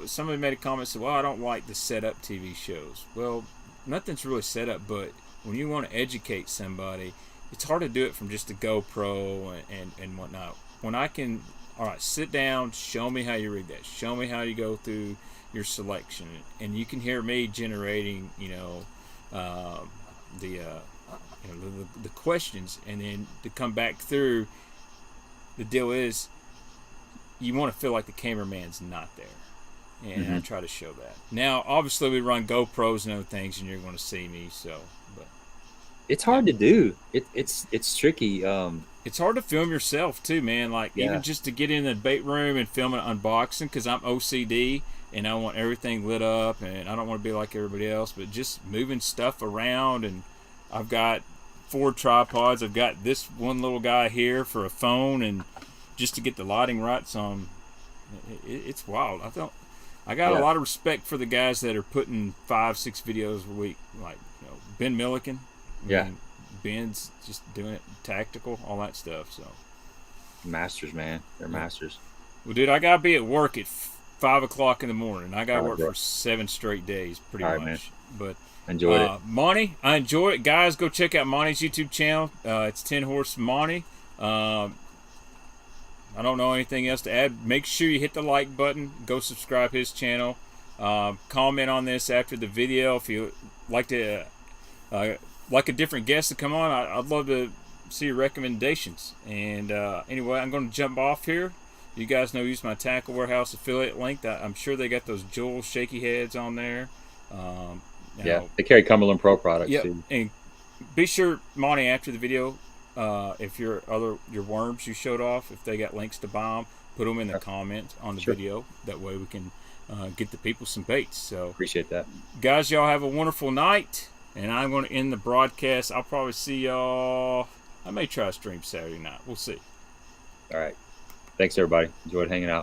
somebody made a comment, said, well, I don't like the setup TV shows. Well, nothing's really set up, but when you want to educate somebody it's hard to do it from just a GoPro and whatnot. When I can, all right, sit down, show me how you rig that, show me how you go through your selection, and you can hear me generating, the questions, and then to come back through. The deal is, you want to feel like the cameraman's not there, and I try to show that. Now, obviously, we run GoPros and other things, and you're going to see me. So, but it's hard to do. It's tricky. It's hard to film yourself too, man. Like even just to get in the bait room and film an unboxing, because I'm OCD and I want everything lit up, and I don't want to be like everybody else. But just moving stuff around, and I've got 4 tripods. I've got this one little guy here for a phone, and just to get the lighting right. So it's wild. I got a lot of respect for the guys that are putting 5-6 videos a week, like Ben Milliken. I mean, Ben's just doing it tactical, all that stuff. So masters, man, they're masters. Well, dude, I gotta be at work at 5 o'clock in the morning. I gotta work for 7 straight days, pretty much. Man. But enjoyed it, Monty. I enjoyed it, guys. Go check out Monty's YouTube channel. It's 10 Horse Monty. I don't know anything else to add. Make sure you hit the like button. Go subscribe his channel. Comment on this after the video if you like to. Like a different guest to come on. I'd love to see your recommendations. And anyway, I'm going to jump off here. You guys know, use my Tackle Warehouse affiliate link. I'm sure they got those Joel shaky heads on there. They carry Cumberland Pro products too. And be sure, Monty, after the video, if your worms you showed off, if they got links to buy them, put them in the comments on the video. That way we can get the people some baits. So appreciate that, guys. Y'all have a wonderful night. And I'm going to end the broadcast. I'll probably see y'all. I may try to stream Saturday night. We'll see. All right. Thanks, everybody. Enjoyed hanging out.